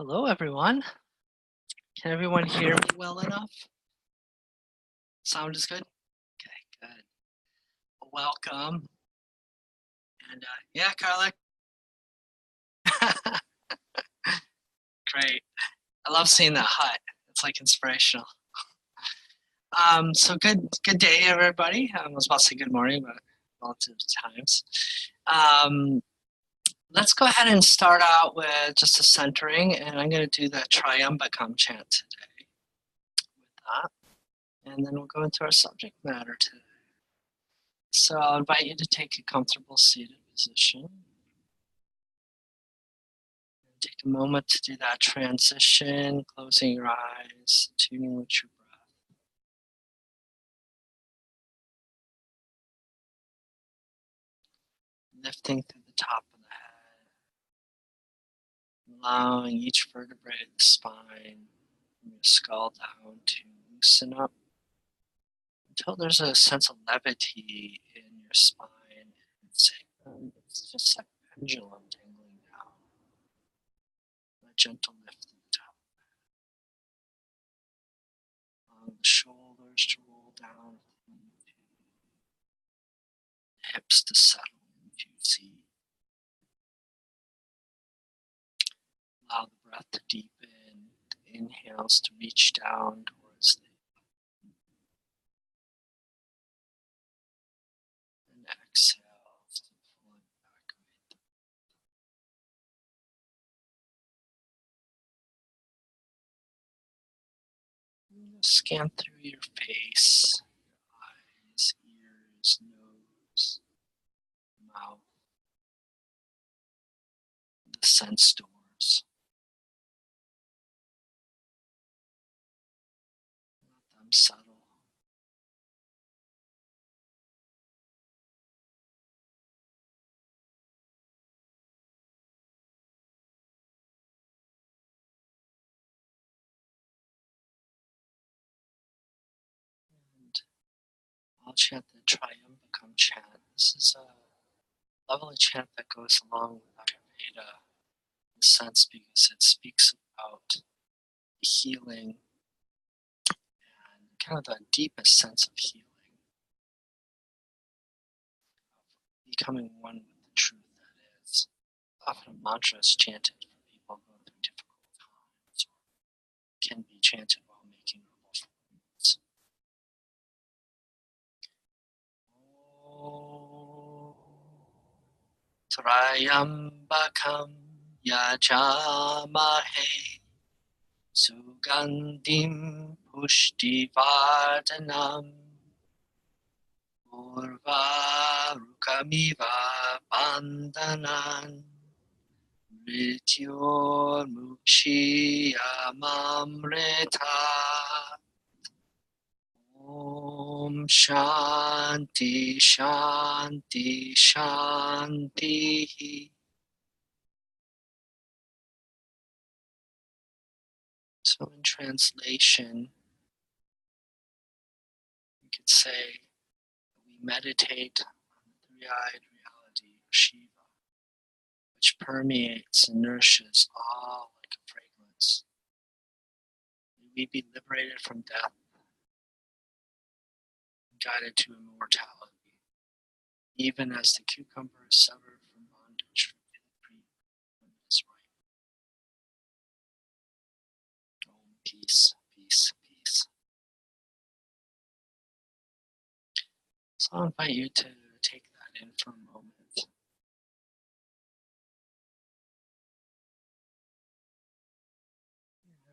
Hello, everyone. Can everyone hear me well enough? Sound is good? Okay, good. Welcome. And yeah, Carla. Great. I love seeing that hut. It's like inspirational. So good day, everybody. I was about to say good morning, but relative times. Let's go ahead and start out with just a centering, and I'm going to do the Triambakam chant today with that. And then we'll go into our subject matter today. So I'll invite you to take a comfortable seated position. Take a moment to do that transition, closing your eyes, tuning with your breath. Lifting through the top of the head, allowing each vertebrae of the spine from your skull down to loosen up until there's a sense of levity in your spine. It's just like a pendulum dangling down. A gentle lift to the top. Allowing the shoulders to roll down, hips to settle if you see. Allow the breath to deepen, the inhales to reach down towards the and exhales to pull it back away. Scan through your face, your eyes, ears, nose, mouth, the sense doors. Let them settle. And I'll chant the Triambakam chant. This is a level of chant that goes along with Ayurveda in a sense because it speaks about healing and kind of the deepest sense of healing, of becoming one with the truth that is. Often a mantra is chanted for people going through difficult times, or can be chanted while making herbal foods. Triambakam yajamahe Sugandim pushtivardhanam Urvarukamiva bandhanan Mrityurmukshiyamamrita. Om Shanti Shanti Shanti. So in translation, we could say we meditate on the three-eyed reality of Shiva, which permeates and nourishes all like a fragrance. May we be liberated from death, and guided to immortality, even as the cucumber is severed from bondage from the tree when it is ripe. Om, peace, peace, peace. So I'll invite you to take that in for a moment.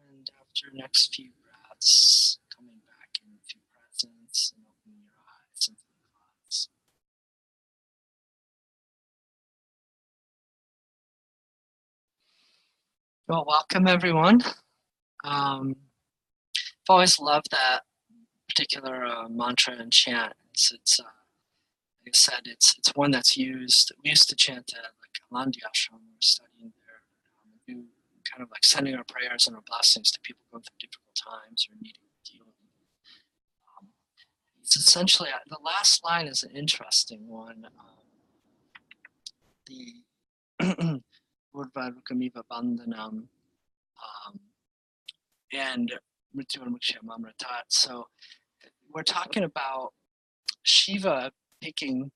And after the next few breaths, coming back into presence and opening your eyes into the clouds. Well, welcome everyone. I've always loved that particular mantra and chant. It's like I said, it's one that's used. We used to chant at like Alandi Ashram. We're studying there. We do kind of like sending our prayers and our blessings to people going through difficult times or needing healing. It's essentially the last line is an interesting one. The Urvarukamiva bandhanam. And so we're talking about Shiva picking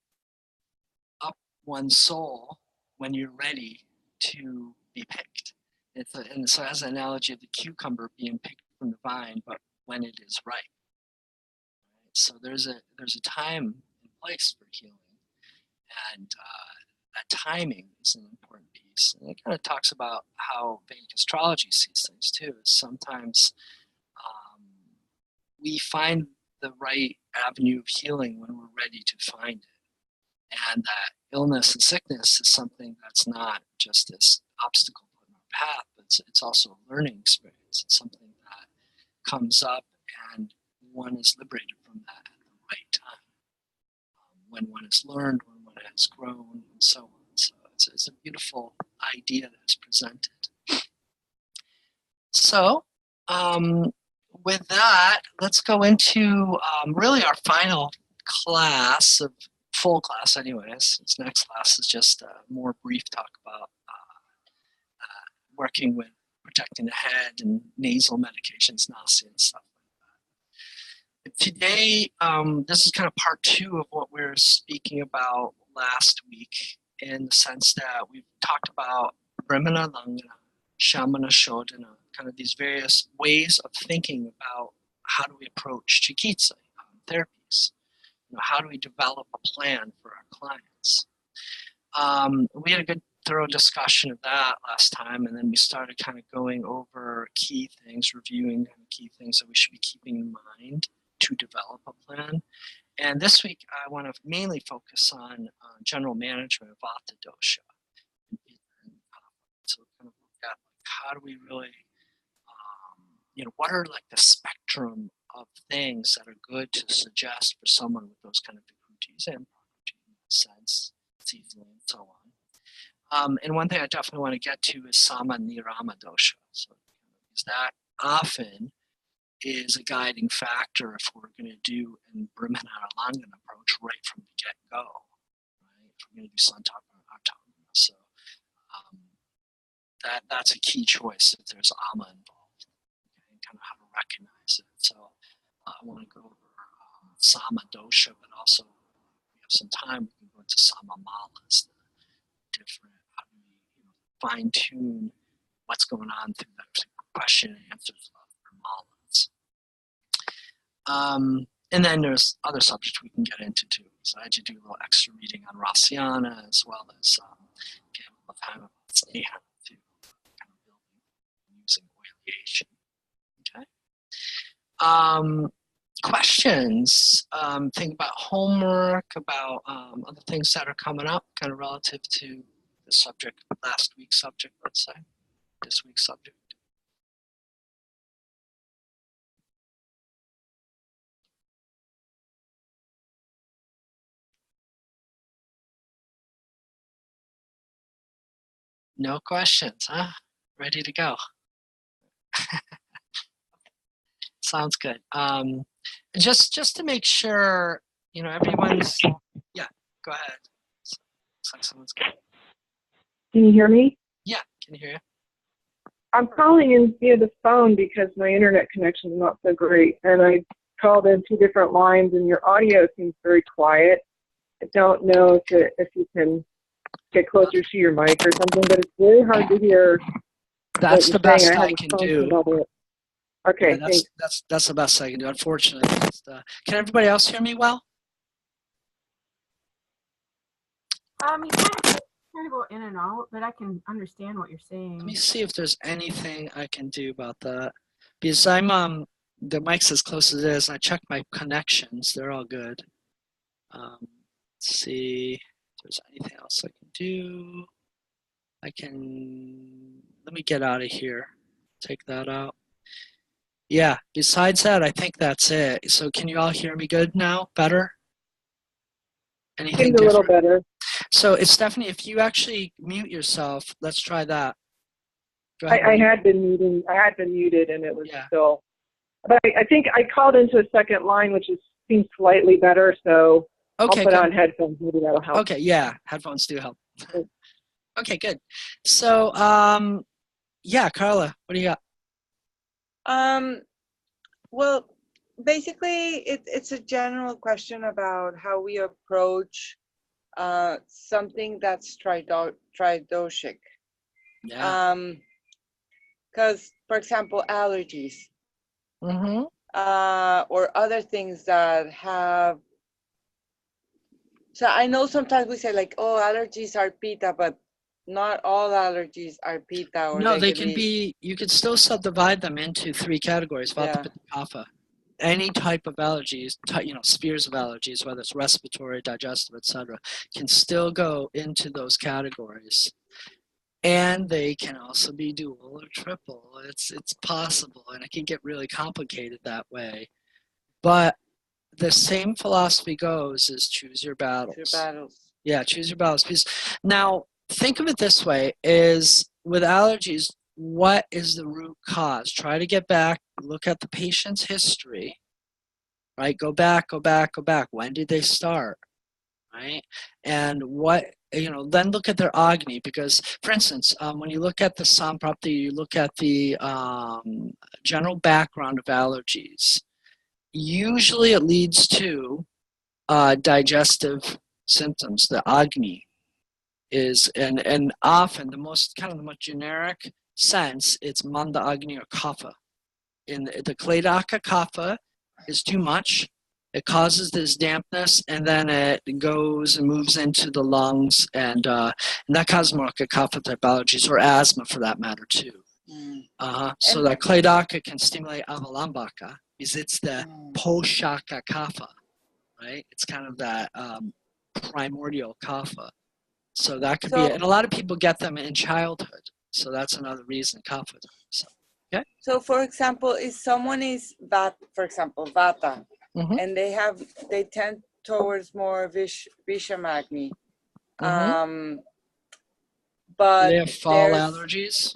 up one's soul when you're ready to be picked. And so it has an analogy of the cucumber being picked from the vine, but when it is ripe. So there's a time and place for healing, and that timing is an important piece. And it kind of talks about how Vedic astrology sees things too. Sometimes we find the right avenue of healing when we're ready to find it, and that illness and sickness is something that's not just this obstacle in our path, but it's also a learning experience. It's something that comes up, and one is liberated from that at the right time. When one has learned, when one has grown, and so on. So it's a beautiful idea that is presented. So with that, let's go into really our final class, of full class anyways. This next class is just a more brief talk about working with protecting the head and nasal medications, nausea and stuff like that. Today, this is kind of part 2 of what we were speaking about last week, in the sense that we've talked about Brahmana Langana, Shamana Shodhana, kind of these various ways of thinking about how do we approach Chikitsa therapies. How do we develop a plan for our clients? We had a good thorough discussion of that last time, and then we started kind of going over key things, reviewing key things that we should be keeping in mind to develop a plan. And this week, I want to mainly focus on general management of Vata dosha. So kind of look at how do we really, what are like the spectrum of things that are good to suggest for someone with those kind of difficulties and sense, seasoning, and so on. And one thing I definitely want to get to is Sama Nirama dosha. So that often is a guiding factor if we're going to do an Brahmana Langana approach right from the get-go, right? If we're going to do Santapa or Atama. So that's a key choice if there's Ama involved, okay, and kind of how to recognize it. So I want to go over Sama dosha, but also if we have some time, we can go into Sama malas, the different, how do we fine-tune what's going on through that question and answers of our malas. And then there's other subjects we can get into too. So I had to do a little extra reading on Rasyana, as well as get a little time about Sneha to kind of building using oleation. Okay. Questions, think about homework, about other things that are coming up, kind of relative to the subject, last week's subject, let's say, this week's subject. No questions, huh? Ready to go. Sounds good. Just to make sure, everyone's, yeah, go ahead. Looks like someone's good. Can you hear me? Yeah, can you hear you? I'm calling in via the phone because my internet connection is not so great, and I called in 2 different lines, and your audio seems very quiet. I don't know if you can get closer to your mic or something, but it's very hard to hear. That's the best I can do. Okay, yeah, that's the best I can do. Unfortunately, can everybody else hear me well? You kind of go in and out, but I can understand what you're saying. Let me see if there's anything I can do about that. Because I'm the mic's as close as it is. I checked my connections; they're all good. Let's see if there's anything else I can do. Let me get out of here. Take that out. Yeah, besides that, I think that's it. So can you all hear me good now? Better? Anything different? A little better. So it's Stephanie, if you actually mute yourself, let's try that. Go ahead. I had been muted, and it was still. But I think I called into a second line, which seems slightly better. So okay, I'll put on headphones. Maybe that'll help. Okay, yeah, headphones do help. Okay, good. So Yeah, Carla, what do you got? Well, basically, it's a general question about how we approach something that's tridoshic. Yeah. Because, for example, allergies Mm-hmm. or other things that have. So I know sometimes we say like, oh, allergies are pitta, but not all allergies are pitta, or No, they they could can be. be, you could still subdivide them into three categories, Vata, Yeah. Pitta, Kapha. Any type of allergies, spheres of allergies, whether it's respiratory, digestive, etc., can still go into those categories. And they can also be dual or triple. It's possible, and it can get really complicated that way. But the same philosophy goes is choose your battles. Your battles. Yeah, choose your battles. Because now think of it this way: is with allergies, what is the root cause? Try to get back, look at the patient's history, right? Go back, go back, go back. When did they start? Right? And then look at their Agni, because, for instance, when you look at the Samprapti, you look at the general background of allergies, usually it leads to digestive symptoms. The Agni is, and often the most generic sense, it's Manda Agni or Kapha. In the Kledaka Kapha is too much. It causes this dampness, and then it goes and moves into the lungs, and that causes more like a kapha type allergies, or asthma for that matter too. So that Kledaka can stimulate avalambaka, because it's the poshaka kapha, right? It's kind of that primordial kapha. So that could be it. And a lot of people get them in childhood, so that's another reason kapha. So, okay. So, for example, if someone is Vata, Mm-hmm. and they tend towards more Vishamagni. Mm-hmm. But do they have fall allergies?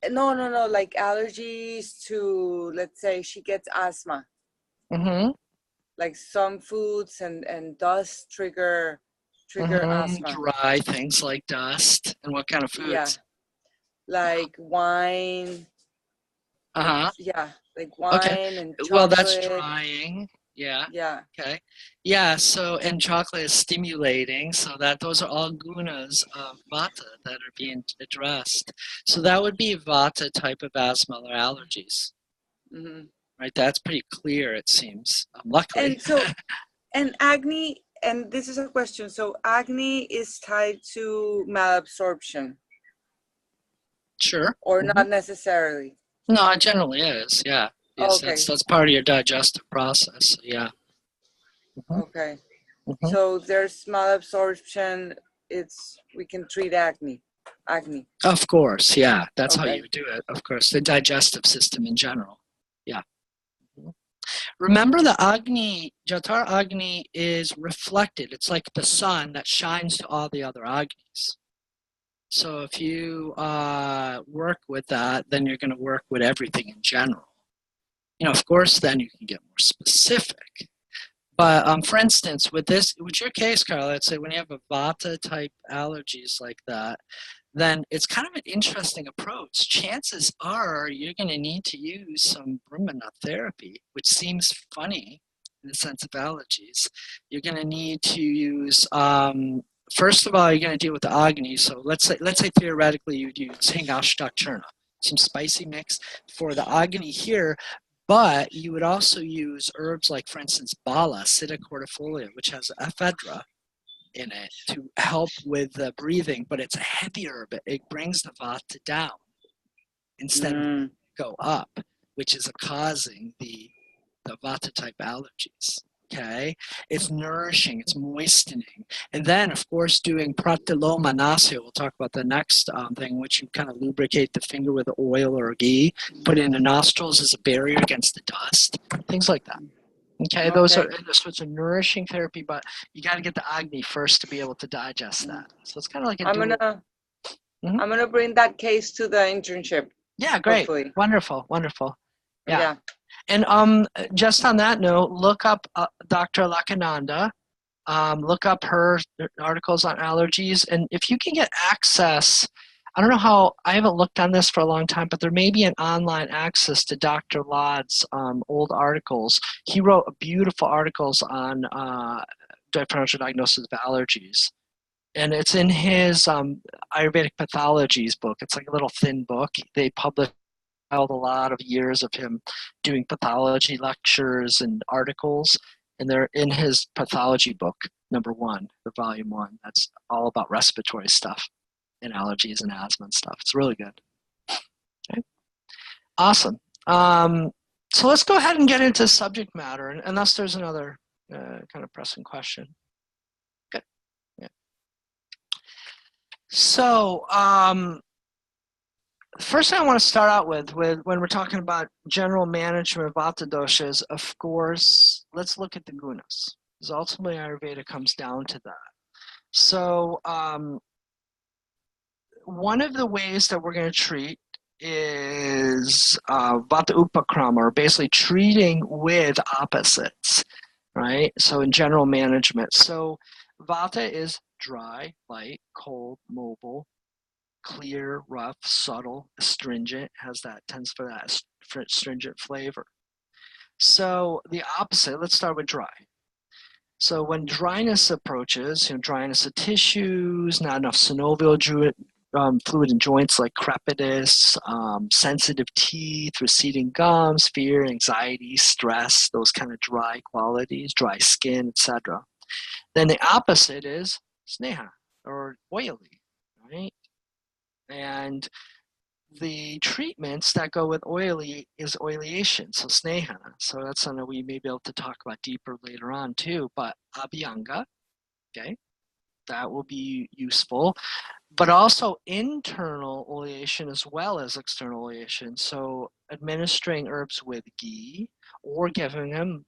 No, like allergies to, let's say she gets asthma. Mm-hmm. Like some foods and dust trigger asthma. Dry things like dust. And what kind of foods? Yeah. Like wine. Yeah, like wine and chocolate. Well, that's drying. Yeah. Yeah. Okay. Yeah. So, and chocolate is stimulating. So those are all gunas of Vata that are being addressed. So that would be Vata type of asthma or allergies. Mm-hmm. Right. That's pretty clear, it seems. Luckily. And so, and Agni, and this is a question. So Agni is tied to malabsorption. Sure. Or not necessarily. No, it generally is. Yeah. Yes, Okay. That's part of your digestive process. So, yeah. Mm-hmm. Okay. Mm-hmm. So there's malabsorption. We can treat acne. Of course, yeah. That's how you do it. Of course, the digestive system in general. Yeah. Mm-hmm. Remember, the Agni, Jatar Agni is reflected. It's like the sun that shines to all the other Agnis. So if you work with that, then you're going to work with everything in general. Of course, then you can get more specific. But for instance, with your case, Carla, let's say when you have a Vata type allergies like that, then it's kind of an interesting approach. Chances are you're going to need to use some Brahmana therapy, which seems funny in the sense of allergies. You're going to need to use, first of all, you're going to deal with the Agni. So let's say theoretically you'd use Hingashtak Churna, some spicy mix for the Agni here. But you would also use herbs like, for instance, Bala, Sitta cordifolia, which has ephedra in it to help with the breathing, but it's a heavy herb. It brings the Vata down instead of go up, which is causing the Vata type allergies. Okay, it's nourishing, it's moistening, and then of course doing pratiloma nasya. We'll talk about the next thing, which you kind of lubricate the finger with oil or ghee, put it in the nostrils as a barrier against the dust, things like that. Okay, those are sorts of nourishing therapy, but you got to get the Agni first to be able to digest that. So it's kind of like a I'm gonna bring that case to the internship. Yeah, great, hopefully. Wonderful. Yeah. And just on that note, look up Dr. Lakananda. Look up her articles on allergies, and if you can get access, I don't know how, I haven't looked on this for a long time, but there may be an online access to Dr. Lod's old articles. He wrote beautiful articles on differential diagnosis of allergies. And it's in his Ayurvedic Pathologies book. It's like a little thin book. They published a lot of years of him doing pathology lectures and articles. And they're in his pathology book, #1, the volume 1. That's all about respiratory stuff and allergies and asthma and stuff. It's really good. Okay. Awesome. So let's go ahead and get into subject matter, unless there's another kind of pressing question. Good. Yeah. So first thing I want to start out with when we're talking about general management of Vata doshas, of course, let's look at the gunas, because ultimately Ayurveda comes down to that. So one of the ways that we're going to treat is Vata Upakrama, or basically treating with opposites, right? So in general management. So Vata is dry, light, cold, mobile, clear, rough, subtle, astringent, tends for that astringent flavor. So the opposite, let's start with dry. So when dryness approaches, dryness of tissues, not enough synovial fluid in joints like crepitus, sensitive teeth, receding gums, fear, anxiety, stress, those kind of dry qualities, dry skin, etc. Then the opposite is sneha, or oily, right? And the treatments that go with oily is oleation, so sneha. So that's something we may be able to talk about deeper later on too. But abhyanga, okay, that will be useful. But also internal oleation as well as external oleation. So administering herbs with ghee, or giving them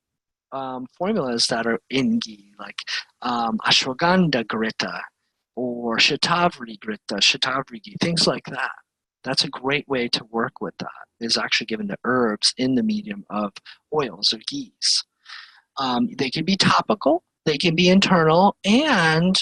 formulas that are in ghee, like ashwagandha grita or shatavari grita, shatavari ghee, things like that. That's a great way to work with that, is actually giving the herbs in the medium of oils or ghees. They can be topical, they can be internal, and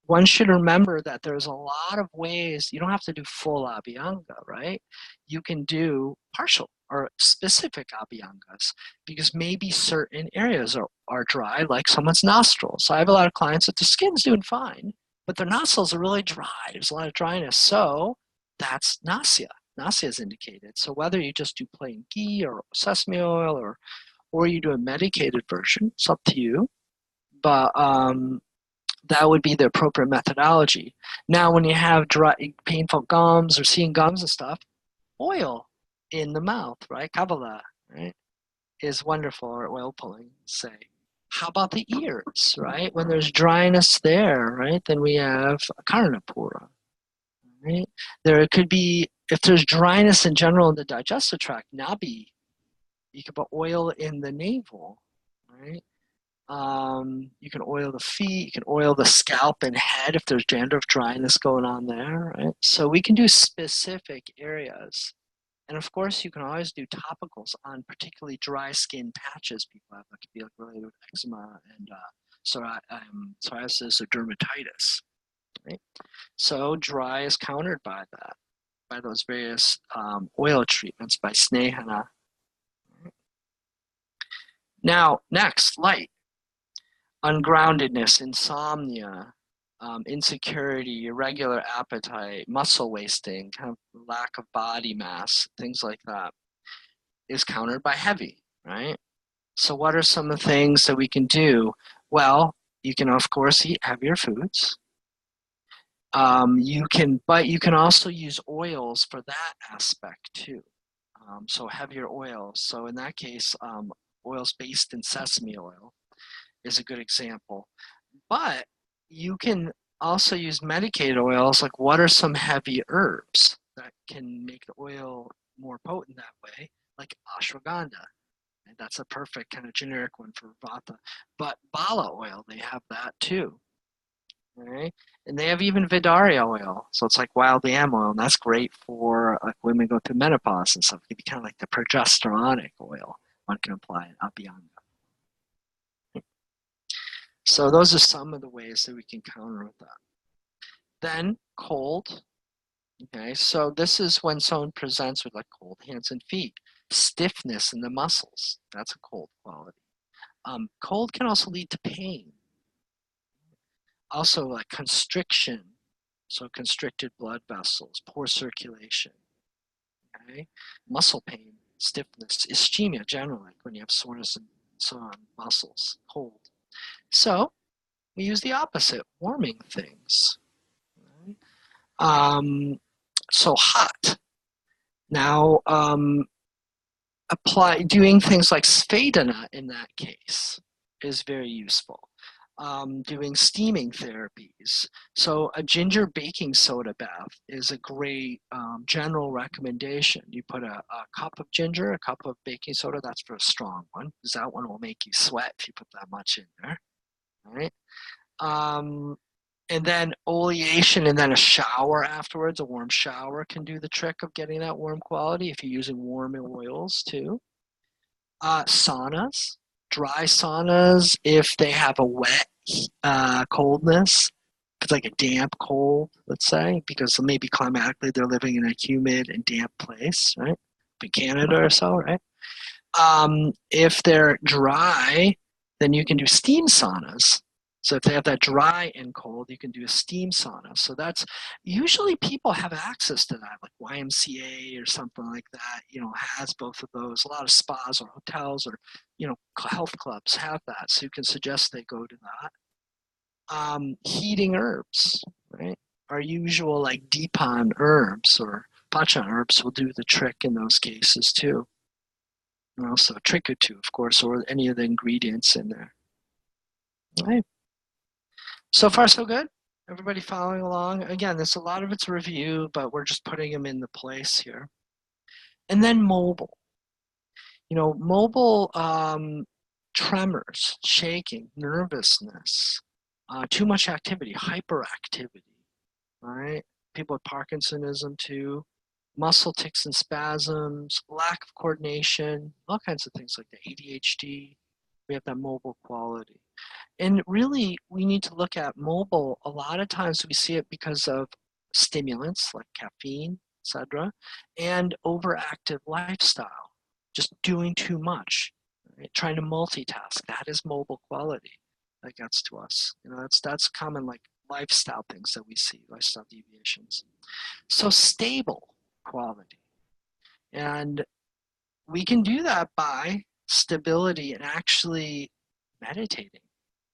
one should remember that there's a lot of ways. You don't have to do full abhyanga, right? You can do partial or specific abhyangas, because maybe certain areas are dry, like someone's nostrils. So I have a lot of clients that the skin's doing fine, but their nostrils are really dry. There's a lot of dryness. So that's nasya. Nasya is indicated. So whether you just do plain ghee or sesame oil, or you do a medicated version, it's up to you. But that would be the appropriate methodology. Now, when you have dry, painful gums or seeing gums and stuff, oil in the mouth, right? Kavala, right, is wonderful, or oil pulling, say. How about the ears, right? When there's dryness there, right, then we have Karnapura, right? There could be, if there's dryness in general in the digestive tract, Nabi, you can put oil in the navel, right? You can oil the feet, you can oil the scalp and head if there's dandruff dryness going on there, right? So we can do specific areas. And of course, you can always do topicals on particularly dry skin patches people have, that could be like related with eczema and psoriasis or dermatitis, right? So dry is countered by that, by those various oil treatments, by snehana. Now, next, light. Ungroundedness, insomnia, insecurity, irregular appetite, muscle wasting, kind of lack of body mass, things like that, is countered by heavy, right? So what are some of the things that we can do? Well, you can, of course, eat heavier foods. You can also use oils for that aspect too. So heavier oils. So in that case, oils based in sesame oil is a good example. But you can also use medicated oils. Like, what are some heavy herbs that can make the oil more potent that way? Like ashwagandha. And that's a perfect kind of generic one for Vata. But Bala oil, they have that too. Right? And they have even Vidaria oil. So it's like wild yam oil, and that's great for like women go through menopause and stuff. It can be kind of like the progesteronic oil one can apply in Abhyanga. So those are some of the ways that we can counter with that. Then cold, Okay, so this is when someone presents with like cold hands and feet, stiffness in the muscles. That's a cold quality. Cold can also lead to pain. Also like constriction, so constricted blood vessels, poor circulation, okay? Muscle pain, stiffness, ischemia generally, like when you have soreness in so on muscles, cold. So we use the opposite, warming things. Right? So hot. Now, doing things like svedana in that case is very useful. Doing steaming therapies. So a ginger baking soda bath is a great general recommendation. You put a cup of ginger, a cup of baking soda, that's for a strong one, because that one will make you sweat if you put that much in there, right? And then oleation and then a shower afterwards, a warm shower can do the trick of getting that warm quality if you're using warm oils too. Saunas, dry saunas, if they have a wet coldness, if it's like a damp cold, let's say, because maybe climatically they're living in a humid and damp place, right? In Canada or so, right? If they're dry, then you can do steam saunas. So if they have that dry and cold, you can do a steam sauna. So that's usually people have access to that, like YMCA or something like that, has both of those. A lot of spas or hotels or, health clubs have that. So you can suggest they go to that. Heating herbs, right? Our usual like Deepon herbs or Pachan herbs will do the trick in those cases too. And also a trick or two, of course, or any of the ingredients in there. All right. So far, so good. Everybody following along. Again, there's a lot of it's review, but we're just putting them in the place here. And then mobile. Mobile tremors, shaking, nervousness, too much activity, hyperactivity. All right. People with Parkinsonism too. Muscle tics and spasms, lack of coordination, all kinds of things like the ADHD. We have that mobile quality. And really, we need to look at mobile. A lot of times we see it because of stimulants like caffeine, etc., and overactive lifestyle, just doing too much, right? Trying to multitask. That is mobile quality that gets to us. That's common like lifestyle things that we see, lifestyle deviations. So stable quality. And we can do that by stability and actually meditating,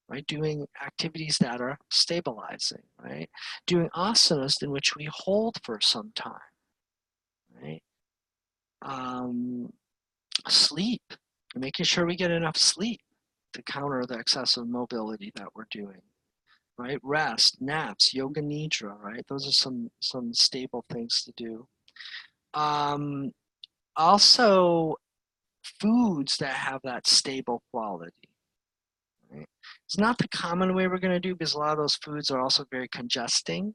right? Doing activities that are stabilizing, right? Doing asanas in which we hold for some time, right? Sleep, making sure we get enough sleep to counter the excessive mobility that we're doing, right? Rest, naps, yoga nidra, right? Those are some stable things to do. Also, foods that have that stable quality. Right? It's not the common way we're going to do because a lot of those foods are also very congesting.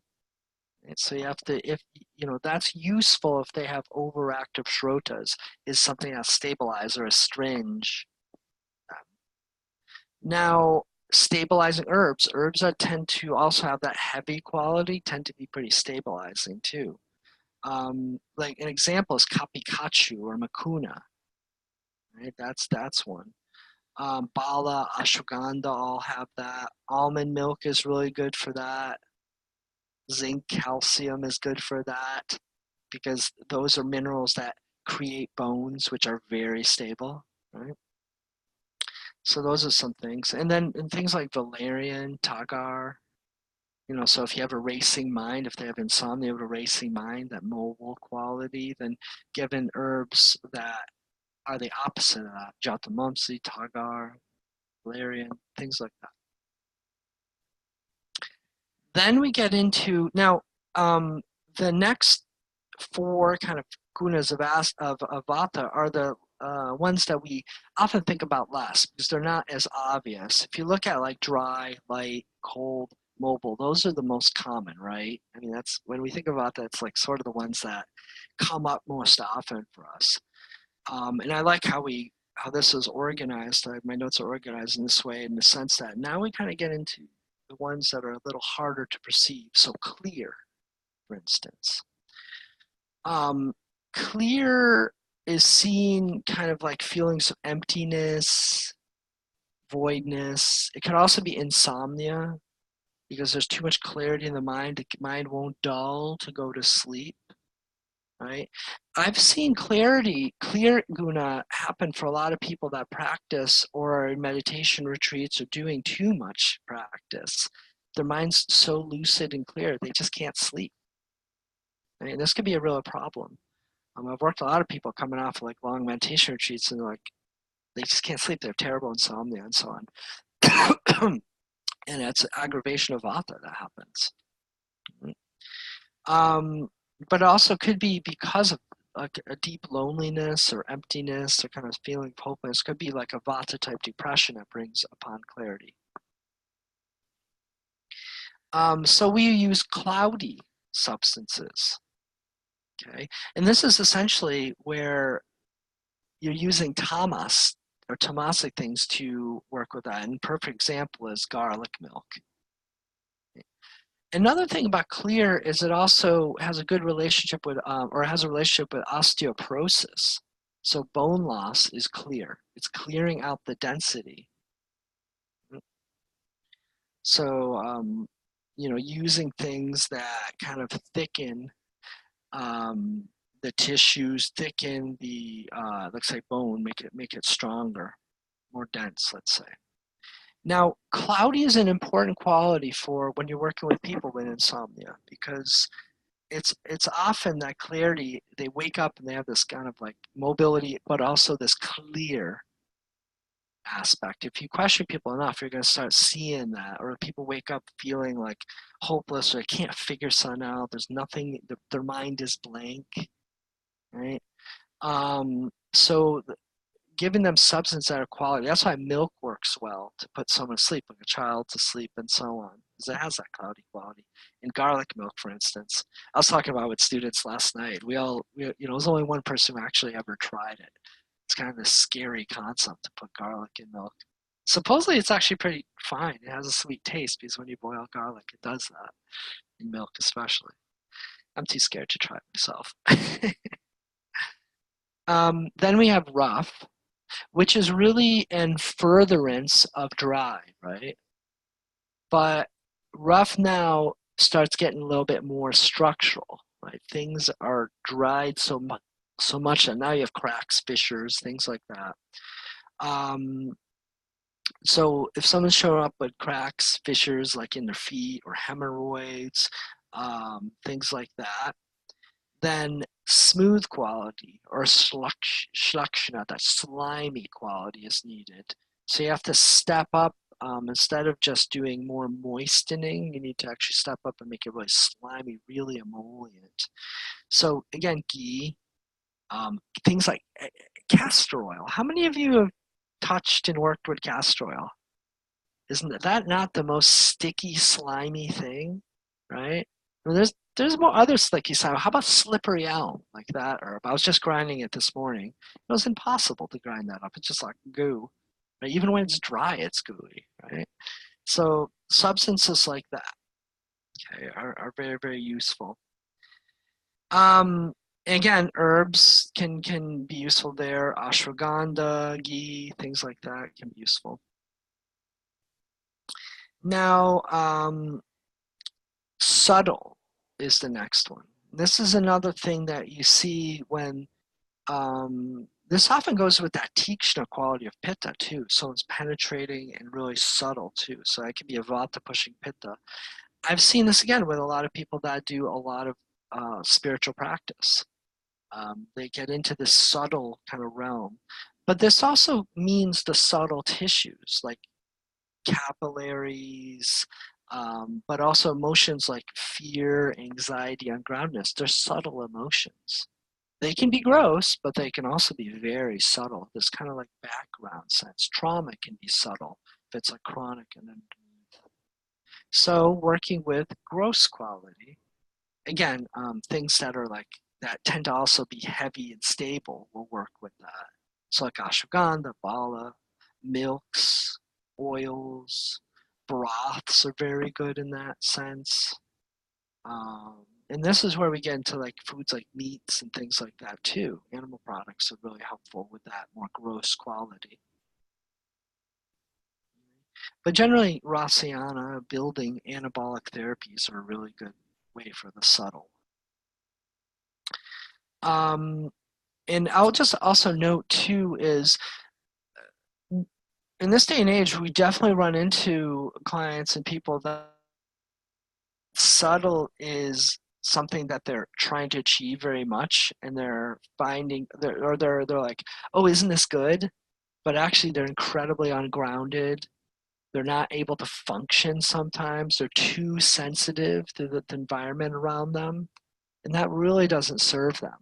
Right? So you have to, if that's useful if they have overactive shrotas, is something that stabilize or astringe them. Now, stabilizing herbs that tend to also have that heavy quality tend to be pretty stabilizing too. Like an example is kapikachu or makuna. Right? That's one. Bala, ashwagandha all have that. Almond milk is really good for that. Zinc, calcium is good for that because those are minerals that create bones, which are very stable, right? So those are some things. And then things like valerian, tagar, so if you have a racing mind, if they have insomnia, have a racing mind, that mobile quality, then given herbs that are the opposite of that, jatamumsi, tagar, valerian, things like that. Then we get into, now, the next four kind of gunas of vata are the ones that we often think about less because they're not as obvious. If you look at like dry, light, cold, mobile, those are the most common, right? I mean, that's when we think about that, it's like sort of the ones that come up most often for us. And I like how this is organized. My notes are organized in this way in the sense that now we kind of get into the ones that are a little harder to perceive. So clear, for instance. Clear is seen kind of like feelings of emptiness, voidness. It could also be insomnia because there's too much clarity in the mind. The mind won't dull to go to sleep, right? I've seen clear guna happen for a lot of people that practice or are in meditation retreats or doing too much practice. Their mind's so lucid and clear, they just can't sleep. I mean, this could be a real problem. I've worked with a lot of people coming off like long meditation retreats and like they just can't sleep. They have terrible insomnia and so on. And it's aggravation of vata that happens. But it also could be because of like a deep loneliness or emptiness or kind of feeling of hopelessness. Could be like a vata type depression that brings upon clarity. So we use cloudy substances. Okay, and this is essentially where you're using tamas or tamasic things to work with that. And a perfect example is garlic milk. Another thing about clear is it also has a good relationship with, or has a relationship with osteoporosis. So bone loss is clear. It's clearing out the density. So, using things that kind of thicken the tissues, thicken the, let's say bone, make it stronger, more dense, let's say. Now, cloudy is an important quality for when you're working with people with insomnia because it's often that clarity, they wake up and they have this kind of like mobility, but also this clear aspect. If you question people enough, you're going to start seeing that. Or people wake up feeling like hopeless or they can't figure something out. There's nothing, their mind is blank, right? So giving them substance that are quality. That's why milk works well to put someone to sleep, like a child to sleep and so on, because it has that cloudy quality. In garlic milk, for instance, I was talking about with students last night. There was only one person who actually ever tried it. It's kind of a scary concept to put garlic in milk. Supposedly it's actually pretty fine. It has a sweet taste because when you boil garlic, it does that, in milk especially. I'm too scared to try it myself. Then we have rough, which is really in furtherance of dry, right? But rough now starts getting a little bit more structural, right? Things are dried so much that now you have cracks, fissures, things like that. So if someone's showing up with cracks, fissures like in their feet or hemorrhoids, things like that, then smooth quality or slakshana, that slimy quality is needed. So you have to step up. Instead of just doing more moistening, you need to actually step up and make it really slimy, really emollient. So again, ghee, things like castor oil. How many of you have touched and worked with castor oil? Isn't that not the most sticky, slimy thing, right? I mean, there's more other sticky slime. How about slippery elm, like that herb? I was just grinding it this morning. It was impossible to grind that up. It's just like goo. Right? Even when it's dry, it's gooey, right? So substances like that, okay, are very, very useful. Again, herbs can be useful there. Ashwagandha, ghee, things like that can be useful. Now, subtle is the next one. This is another thing that you see when, this often goes with that tikshna quality of pitta too. So it's penetrating and really subtle too. So that can be a vata pushing pitta. I've seen this again with a lot of people that do a lot of spiritual practice. They get into this subtle kind of realm. But this also means the subtle tissues like capillaries, but also emotions like fear, anxiety, ungroundedness. They're subtle emotions. They can be gross, but they can also be very subtle. This kind of like background sense. Trauma can be subtle if it's like chronic and underneath. So working with gross quality, again, things that are like that tend to also be heavy and stable will work with that. So like ashwagandha, bala, milks, oils, broths are very good in that sense. And this is where we get into like foods like meats and things like that too. Animal products are really helpful with that more gross quality. But generally, Rasiana building anabolic therapies are a really good way for the subtle. And I'll just also note too is in this day and age, we definitely run into clients and people that subtle is something that they're trying to achieve very much, and they're finding they're like, oh, isn't this good? But actually, they're incredibly ungrounded. They're not able to function sometimes. They're too sensitive to the environment around them, and that really doesn't serve them.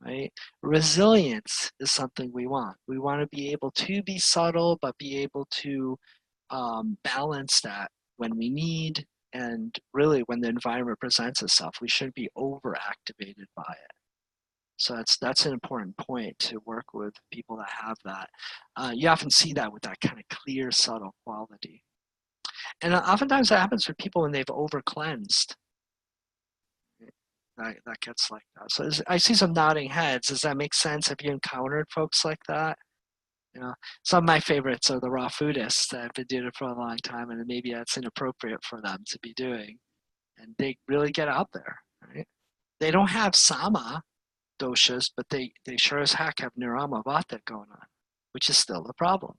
Right? Resilience is something we want. We want to be able to be subtle, but be able to balance that when we need, and really when the environment presents itself. We shouldn't be overactivated by it. So that's an important point to work with people that have that. You often see that with that kind of clear, subtle quality. And oftentimes that happens for people when they've over cleansed. That gets like that. So I see some nodding heads. Does that make sense? Have you encountered folks like that? You know, some of my favorites are the raw foodists that have been doing it for a long time, and maybe that's inappropriate for them to be doing. And they really get out there, right? They don't have sama doshas, but they sure as heck have nirama vata going on, which is still a problem.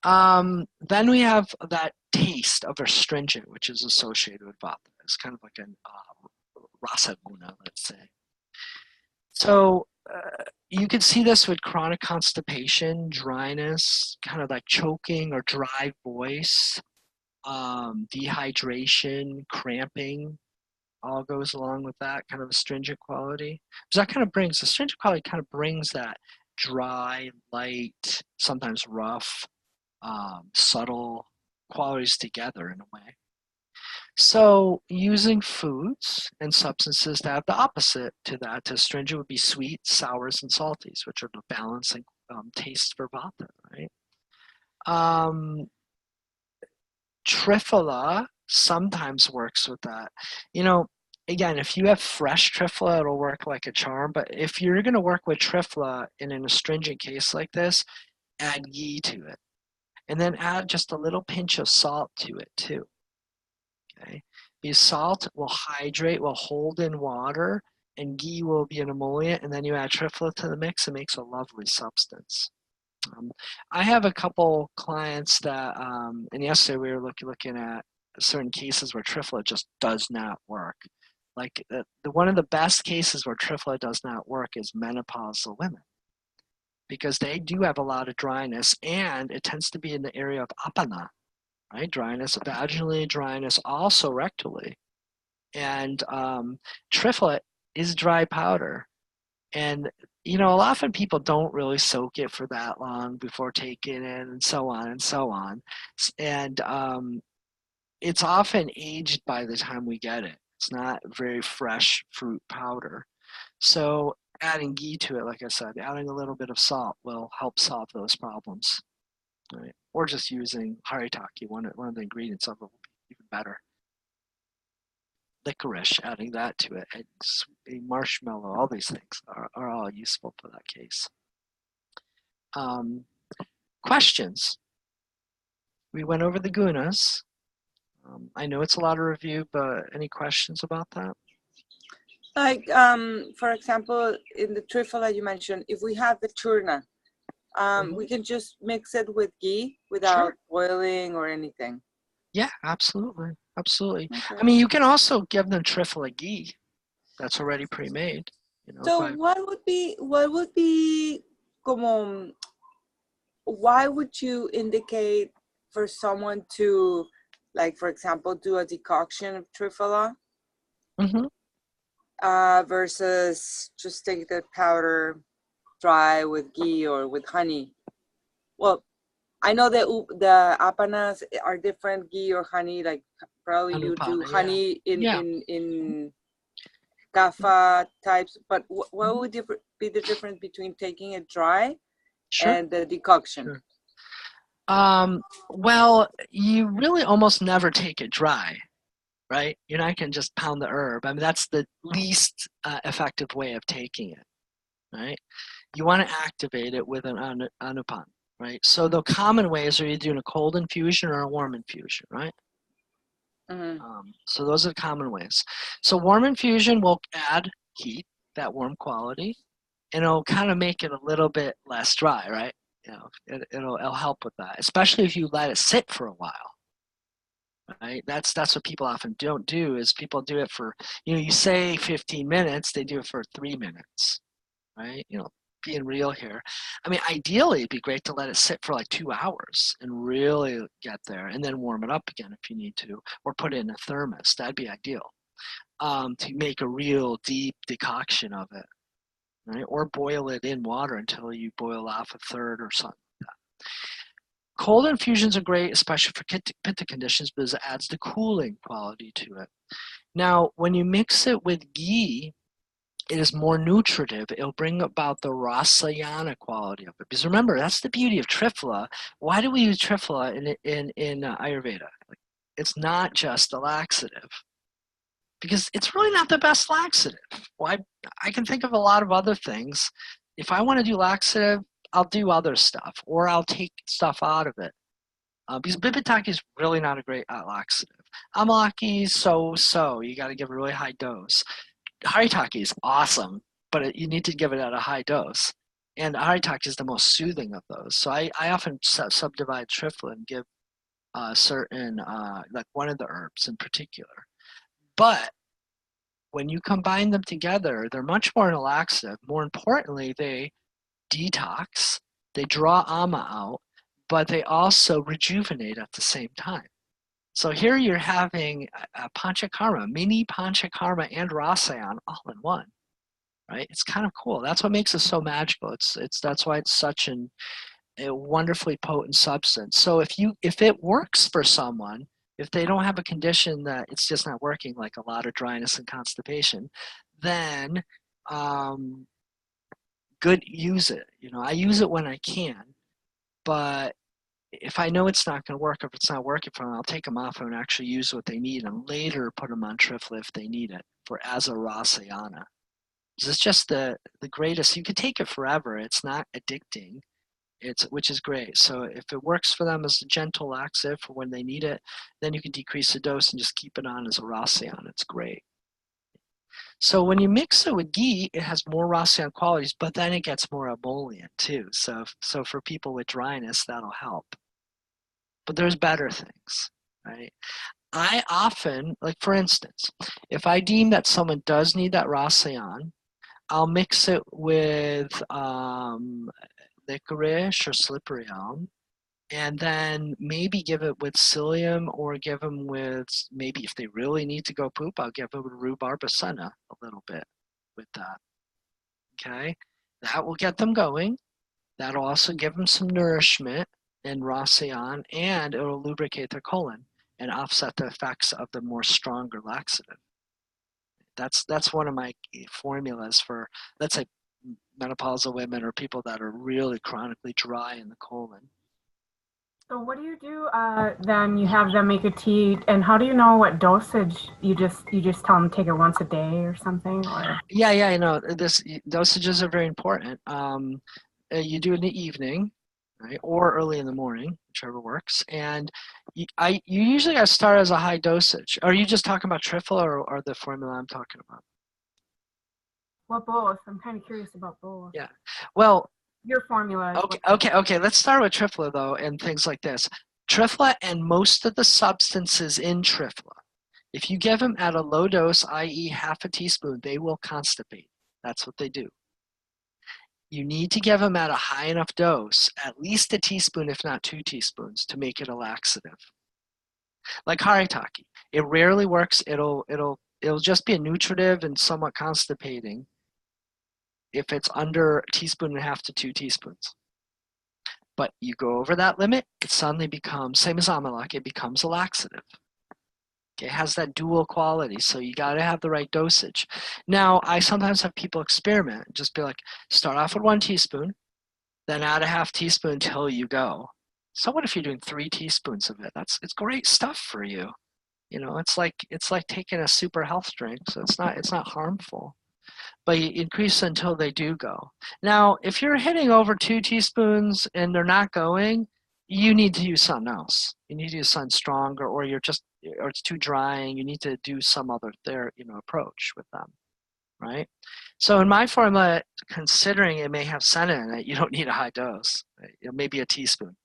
Then we have that taste of astringent, which is associated with vata. It's kind of like an rasa guna, let's say. So you can see this with chronic constipation, dryness, kind of like choking or dry voice, dehydration, cramping, all goes along with that kind of astringent quality. So that kind of brings, astringent quality kind of brings that dry, light, sometimes rough, subtle qualities together in a way. So using foods and substances that have the opposite to that, to astringent would be sweet, sours, and salties, which are the balancing taste for vata, right? Triphala sometimes works with that. You know, again, if you have fresh triphala, it'll work like a charm. But if you're going to work with triphala in an astringent case like this, add ghee to it. And then add just a little pinch of salt to it too. Okay? Because salt will hydrate, will hold in water, and ghee will be an emollient. And then you add triphala to the mix, it makes a lovely substance. I have a couple clients that, and yesterday we were looking at certain cases where triphala just does not work. Like one of the best cases where triphala does not work is menopausal women, because they do have a lot of dryness, and it tends to be in the area of apana, right? Dryness vaginally, dryness also rectally. And triphala is dry powder. And, you know, often people don't really soak it for that long before taking it, and so on and so on. And it's often aged by the time we get it. It's not very fresh fruit powder. So adding ghee to it, like I said, adding a little bit of salt will help solve those problems. Right? Or just using haritaki, one of the ingredients of it will be even better. Licorice, adding that to it, and a marshmallow, all these things are all useful for that case. Questions? We went over the gunas. I know it's a lot of review, but any questions about that? Like, for example, in the triphala you mentioned, if we have the churna, we can just mix it with ghee without boiling or anything. Yeah, absolutely. Absolutely. Okay. I mean, you can also give them triphala ghee that's already pre-made. You know, So what would be como, why would you indicate for someone to, like, for example, do a decoction of triphala versus just take the powder dry with ghee or with honey? Well, I know that the apanas are different, ghee or honey. Like probably you do honey in kapha types, but what would be the difference between taking it dry and the decoction? Well, you really almost never take it dry. right? You're not going to just pound the herb. I mean, that's the least effective way of taking it, right? You want to activate it with an anupan, right? So the common ways are you doing a cold infusion or a warm infusion, right? Mm-hmm. So those are the common ways. So warm infusion will add heat, that warm quality, and it'll kind of make it a little bit less dry, right? You know, it'll help with that, especially if you let it sit for a while, right? That's what people often don't do. Is people do it for, you say 15 minutes, they do it for 3 minutes, right? Being real here. I mean, ideally, it'd be great to let it sit for like 2 hours and really get there, and then warm it up again if you need to, or put it in a thermos. That'd be ideal, to make a real deep decoction of it, right? Or boil it in water until you boil off a third or something like that. Cold infusions are great, especially for pitta conditions, because it adds the cooling quality to it. Now, when you mix it with ghee, it is more nutritive. It'll bring about the rasayana quality of it. Because remember, that's the beauty of triphala. Why do we use triphala in Ayurveda? It's not just a laxative, because it's really not the best laxative. Well, I can think of a lot of other things. If I want to do laxative, I'll do other stuff, or I'll take stuff out of it. Because bibitaki is really not a great laxative. Amalaki, so. You got to give a really high dose. Haritaki is awesome, but you need to give it at a high dose. And haritaki is the most soothing of those. So I often subdivide triphala and give certain, like one of the herbs in particular. But when you combine them together, they're much more a laxative. More importantly, they detox, they draw ama out, but they also rejuvenate at the same time. So here you're having a panchakarma, mini panchakarma and rasayan all in one, right? It's kind of cool. That's what makes it so magical. That's why it's such a wonderfully potent substance. So if it works for someone, if they don't have a condition that it's just not working, like a lot of dryness and constipation, then use it. I use it when I can, but if I know it's not going to work, if it's not working for them, I'll take them off and actually use what they need, and later put them on triphala if they need it as a rasayana. It's just the greatest. You could take it forever. It's not addicting. Which is great. So if it works for them as a gentle laxative for when they need it, then you can decrease the dose and just keep it on as a rasayan. It's great. So when you mix it with ghee, it has more rasayan qualities, but then it gets more emollient too. So for people with dryness, that'll help. But there's better things, right? I often, like for instance, if I deem that someone does need that rasayan, I'll mix it with licorice or slippery elm, and then maybe give it with psyllium, or give them with, maybe if they really need to go poop, I'll give them rhubarb basana a little bit with that. Okay, that will get them going. That'll also give them some nourishment and rasayan, and it will lubricate their colon and offset the effects of the more stronger laxative. That's one of my formulas for, let's say, menopausal women or people that are really chronically dry in the colon. So what do you do then? You have them make a tea, and how do you know what dosage? You just tell them to take it once a day or something, or? Yeah, this dosages are very important. You do it in the evening, right, or early in the morning, whichever works. And you usually got to start as a high dosage. Are you just talking about triphala or the formula I'm talking about? Well, both. I'm kind of curious about both. Yeah. Well, your formula. Okay. Let's start with triphala though, and things like this. Triphala and most of the substances in triphala, if you give them at a low dose, i.e. half a teaspoon, they will constipate. That's what they do. You need to give them at a high enough dose, at least a teaspoon, if not 2 teaspoons, to make it a laxative. Like haritaki, it rarely works. It'll just be a nutritive and somewhat constipating if it's under a teaspoon and a half to 2 teaspoons. But you go over that limit, it suddenly becomes, same as amalak, it becomes a laxative. Okay, it has that dual quality, so you got to have the right dosage. Now, I sometimes have people experiment, just be like, start off with 1 teaspoon, then add a half teaspoon until you go. So what if you're doing 3 teaspoons of it? It's great stuff for you. It's like taking a super health drink, so it's not harmful. But you increase until they do go. Now, if you're hitting over 2 teaspoons and they're not going, you need to use something else. You need to use something stronger, or or it's too dry, and you need to do some other approach with them, right? So in my formula, considering it may have senna in it, you don't need a high dose. Right? Maybe a teaspoon,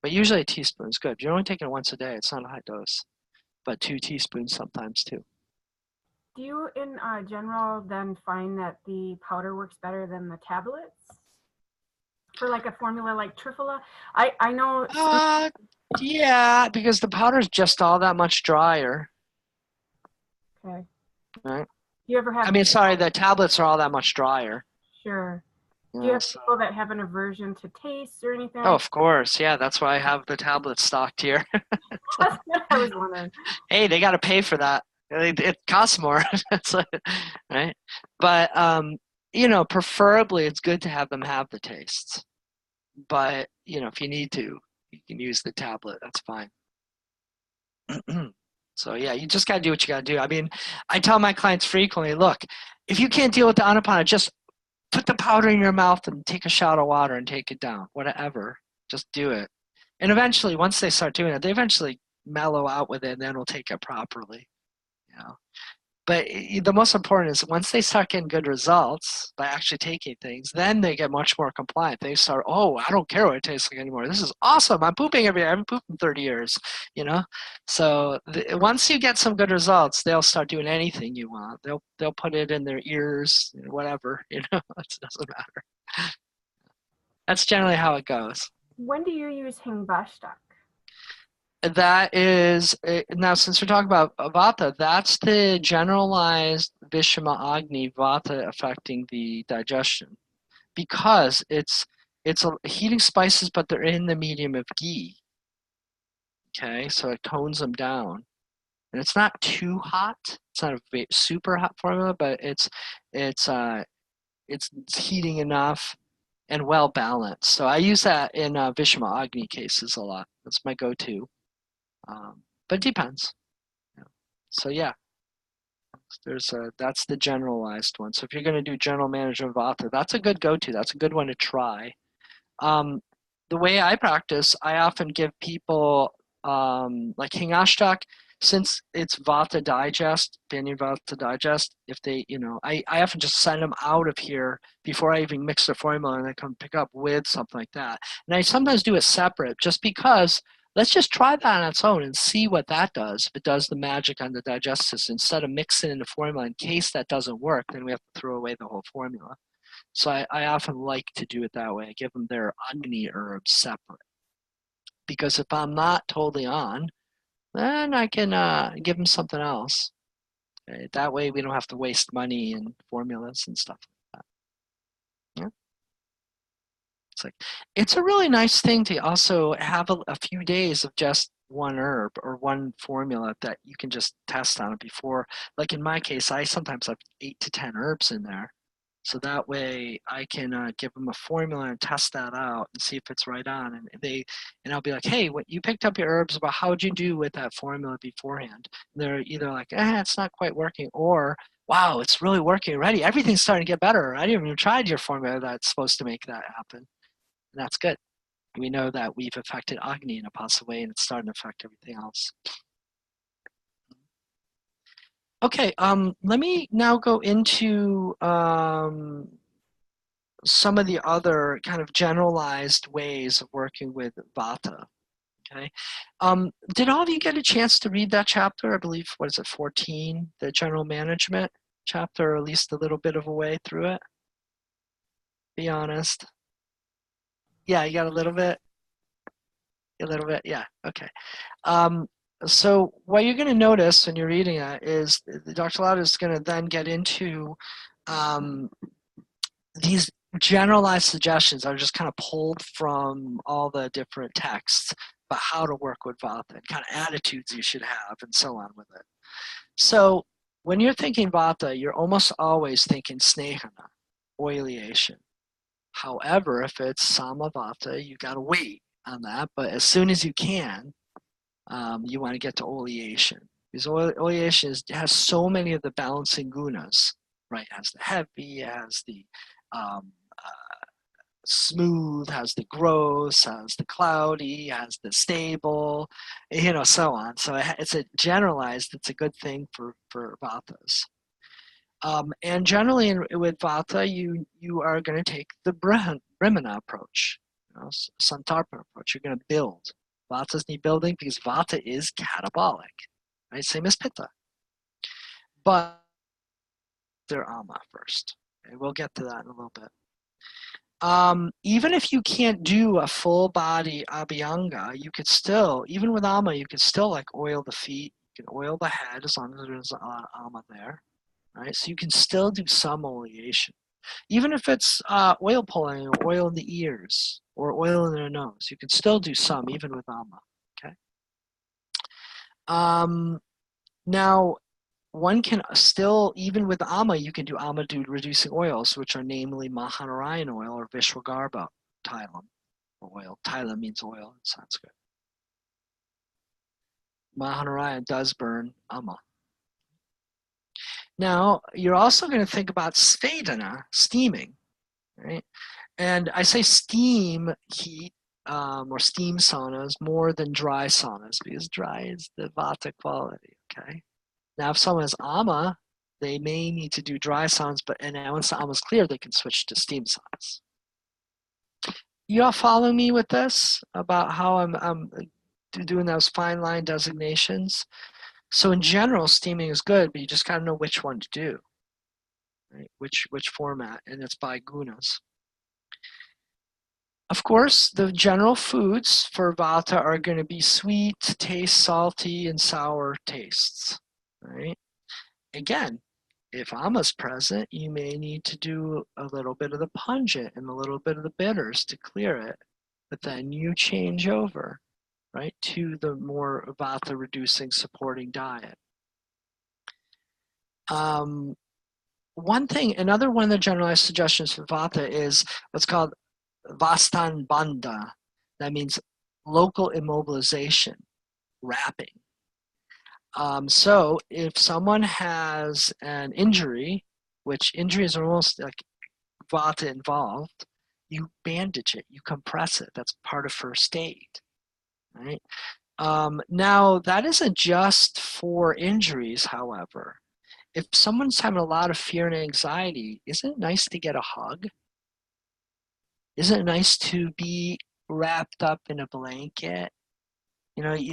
but usually a teaspoon is good. If you're only taking it once a day, it's not a high dose, but 2 teaspoons sometimes too. Do you, in general, then find that the powder works better than the tablets for like a formula like Trifala? I know. Yeah, because the powder is just all that much drier. Okay. Right. Do you ever have? I mean, sorry, the tablets are all that much drier. Sure. Do you have people that have an aversion to taste or anything? Oh, of course. Yeah, that's why I have the tablets stocked here. I was wondering. Hey, they got to pay for that. It costs more, right? But preferably it's good to have them have the tastes. But if you need to, you can use the tablet. That's fine. So yeah, you just got to do what you got to do. I mean, I tell my clients frequently, look, if you can't deal with the Anapana, just put the powder in your mouth and take a shot of water and take it down. Whatever, just do it. And eventually, once they start doing it, they eventually mellow out with it, and then we'll take it properly. But the most important is once they start getting good results by actually taking things, then they get much more compliant. They start, oh, I don't care what it tastes like anymore. This is awesome. I'm pooping every day. I haven't pooped in 30 years, So once you get some good results, they'll start doing anything you want. They'll put it in their ears, whatever, it doesn't matter. That's generally how it goes. When do you use Hingbashtak? That is, now since we're talking about Vata, that's the generalized Vishama Agni Vata affecting the digestion, because it's heating spices, but they're in the medium of ghee. Okay, so it tones them down, and it's not too hot. It's not a super hot formula, but it's heating enough and well balanced. So I use that in Vishama Agni cases a lot. That's my go-to. But it depends. So yeah, that's the generalized one. So if you're going to do general management Vata, that's a good go-to. That's a good one to try. The way I practice, I often give people like Hingashtak, since it's Vata Digest, Banyan Vata Digest. If they, I often just send them out of here before I even mix the formula, and they come pick up with something like that. And I sometimes do it separate, just because. Let's just try that on its own and see what that does. If it does the magic on the digestive system, instead of mixing in the formula, in case that doesn't work, then we have to throw away the whole formula. So I often like to do it that way. I give them their Agni herbs separate. Because if I'm not totally on, then I can give them something else. Okay? That way we don't have to waste money in formulas and stuff like that. Yeah. It's a really nice thing to also have a few days of just one herb or one formula that you can just test on it before. Like in my case, I sometimes have 8 to 10 herbs in there. So that way I can give them a formula and test that out and see if it's right on. And I'll be like, hey, when you picked up your herbs, but how'd you do with that formula beforehand? And they're either like, it's not quite working, or wow, it's really working already. Everything's starting to get better. I didn't even tried your formula that's supposed to make that happen. And that's good. We know that we've affected Agni in a positive way, and it's starting to affect everything else. Okay, let me now go into some of the other kind of generalized ways of working with Vata. Okay, did all of you get a chance to read that chapter? I believe, what is it, 14, the general management chapter, or at least a little bit of a way through it? Be honest. Yeah, you got a little bit? A little bit, yeah, okay. So what you're going to notice when you're reading it is Dr. Lauda is going to then get into these generalized suggestions that are just kind of pulled from all the different texts about how to work with Vata and kind of attitudes you should have and so on with it. So when you're thinking Vata, you're almost always thinking Snehana, oileation. However, if it's Samavata, you got to wait on that, but as soon as you can, you want to get to oleation. Because has so many of the balancing gunas, right? It has the heavy, it has the um, smooth, has the gross, has the cloudy, has the stable, so on. So it's a generalized, it's a good thing for vatas. And generally with vata, you are going to take the brahmana approach, santarpana approach. You're going to build. Vatas need building because vata is catabolic, right? Same as pitta. But they're ama first. Okay? We'll get to that in a little bit. Even if you can't do a full body abhyanga, you could still, even with ama, you could still like oil the feet, you can oil the head as long as there's ama there, right? So you can still do some oleation. Even if it's oil pulling or oil in the ears or oil in the nose, you can still do some even with ama, okay? Now, one can still, even with ama, you can do ama reducing oils, which are namely Mahanarayan oil or Vishwagarbha Thailam oil. Thailam means oil in Sanskrit. Mahanarayan does burn ama. Now, you're also going to think about svedana, steaming, right? And I say steam heat or steam saunas more than dry saunas because dry is the vata quality, okay? Now, if someone has ama, they may need to do dry saunas, and once the ama is clear, they can switch to steam saunas. You all follow me with this about how I'm doing those fine line designations? So in general, steaming is good, but you just got to know which one to do, right? Which format, and it's by gunas. Of course, the general foods for vata are going to be sweet, taste salty, and sour tastes, right? Again, if ama's present, you may need to do a little bit of the pungent and a little bit of the bitters to clear it, but then you change over, right, to the more vata reducing supporting diet. Another one of the generalized suggestions for vata is what's called vastan bandha. That means local immobilization, wrapping. So if someone has an injury, which injuries are almost like vata involved, you bandage it, you compress it. That's part of first aid, right? Now, that isn't just for injuries, however. If someone's having a lot of fear and anxiety, isn't it nice to get a hug? Isn't it nice to be wrapped up in a blanket?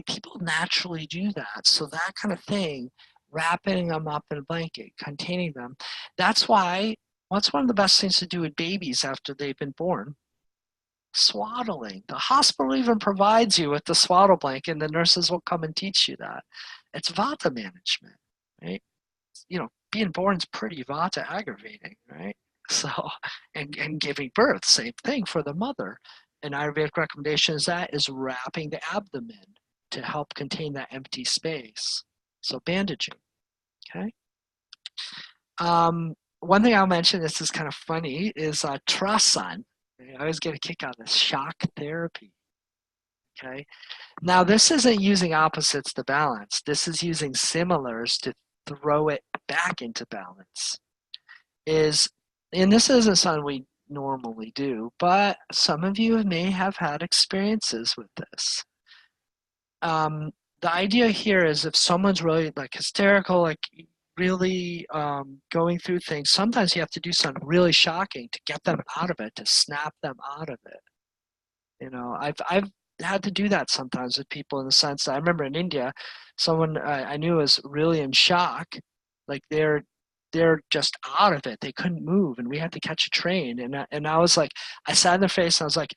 People naturally do that. So that kind of thing, wrapping them up in a blanket, containing them, that's why, what's one of the best things to do with babies after they've been born? Swaddling. The hospital even provides you with the swaddle blanket, and the nurses will come and teach you that. It's vata management, right? Being born is pretty vata aggravating, right? So, and giving birth, same thing for the mother. An Ayurvedic recommendation is wrapping the abdomen to help contain that empty space. So bandaging, okay? One thing I'll mention, this is kind of funny, is trasan. I always get a kick out of this, shock therapy, okay? Now, this isn't using opposites to balance. This is using similars to throw it back into balance. And this isn't something we normally do, but some of you may have had experiences with this. The idea here is if someone's really like hysterical, like really going through things, sometimes you have to do something really shocking to get them out of it, to snap them out of it. I've had to do that sometimes with people in the sense that I remember in India, someone I knew was really in shock, like they're just out of it. They couldn't move, and we had to catch a train. And I was like, I sat in their face, and I was like,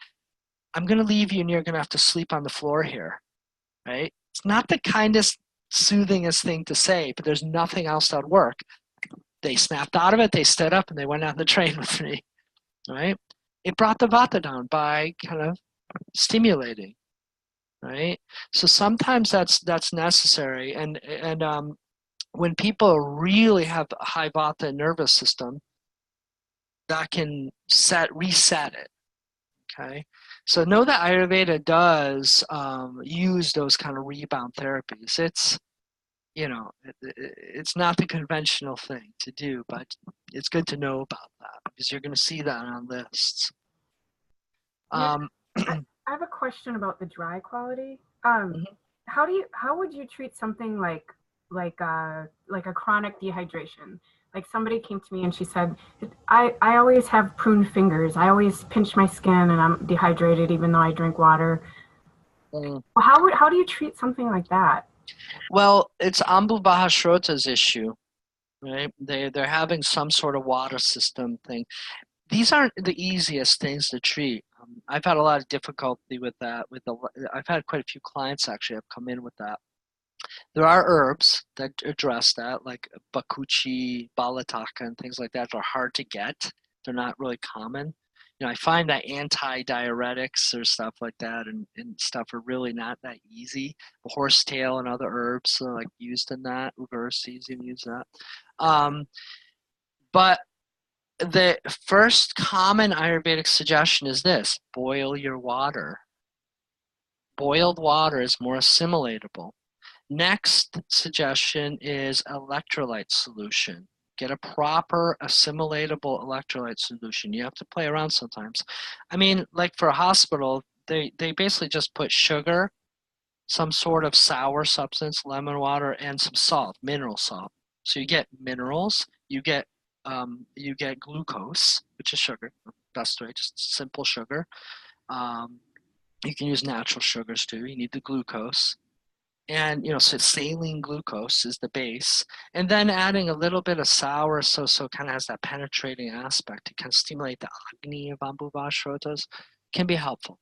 I'm gonna leave you, and you're gonna have to sleep on the floor here, right? It's not the kindest, soothingest thing to say, but there's nothing else that would work. They snapped out of it. They stood up, and they went on the train with me, right? It brought the vata down by kind of stimulating, right? So sometimes that's necessary, and when people really have a high vata nervous system, that can reset it, okay? So know that Ayurveda does use those kind of rebound therapies. it's not the conventional thing to do, but it's good to know about that because you're going to see that on lists. Yeah, I have a question about the dry quality. How would you treat something like a chronic dehydration? Like somebody came to me and she said, I always have pruned fingers. I always pinch my skin and I'm dehydrated even though I drink water. Mm. How do you treat something like that? Well, it's Ambu Bahashrota's issue, right? They're having some sort of water system thing. These aren't the easiest things to treat. I've had a lot of difficulty with that. I've had quite a few clients actually have come in with that. There are herbs that address that, like bakuchi, balataka, and things like that. They're hard to get. They're not really common. I find that anti-diuretics or stuff like that and stuff are really not that easy. The horsetail and other herbs are like used in that. Ugarsi's even use that. But the first common Ayurvedic suggestion is this: boil your water. Boiled water is more assimilatable. Next suggestion is electrolyte solution. Get a proper assimilatable electrolyte solution. You have to play around sometimes. I mean, like for a hospital, they basically just put sugar, some sort of sour substance, lemon water, and some salt, mineral salt. So you get minerals, you get glucose, which is sugar, best way, just simple sugar. You can use natural sugars too. You need the glucose. And so saline glucose is the base, and then adding a little bit of sour, so kind of has that penetrating aspect. It can stimulate the agni of ambuvashrotas, can be helpful.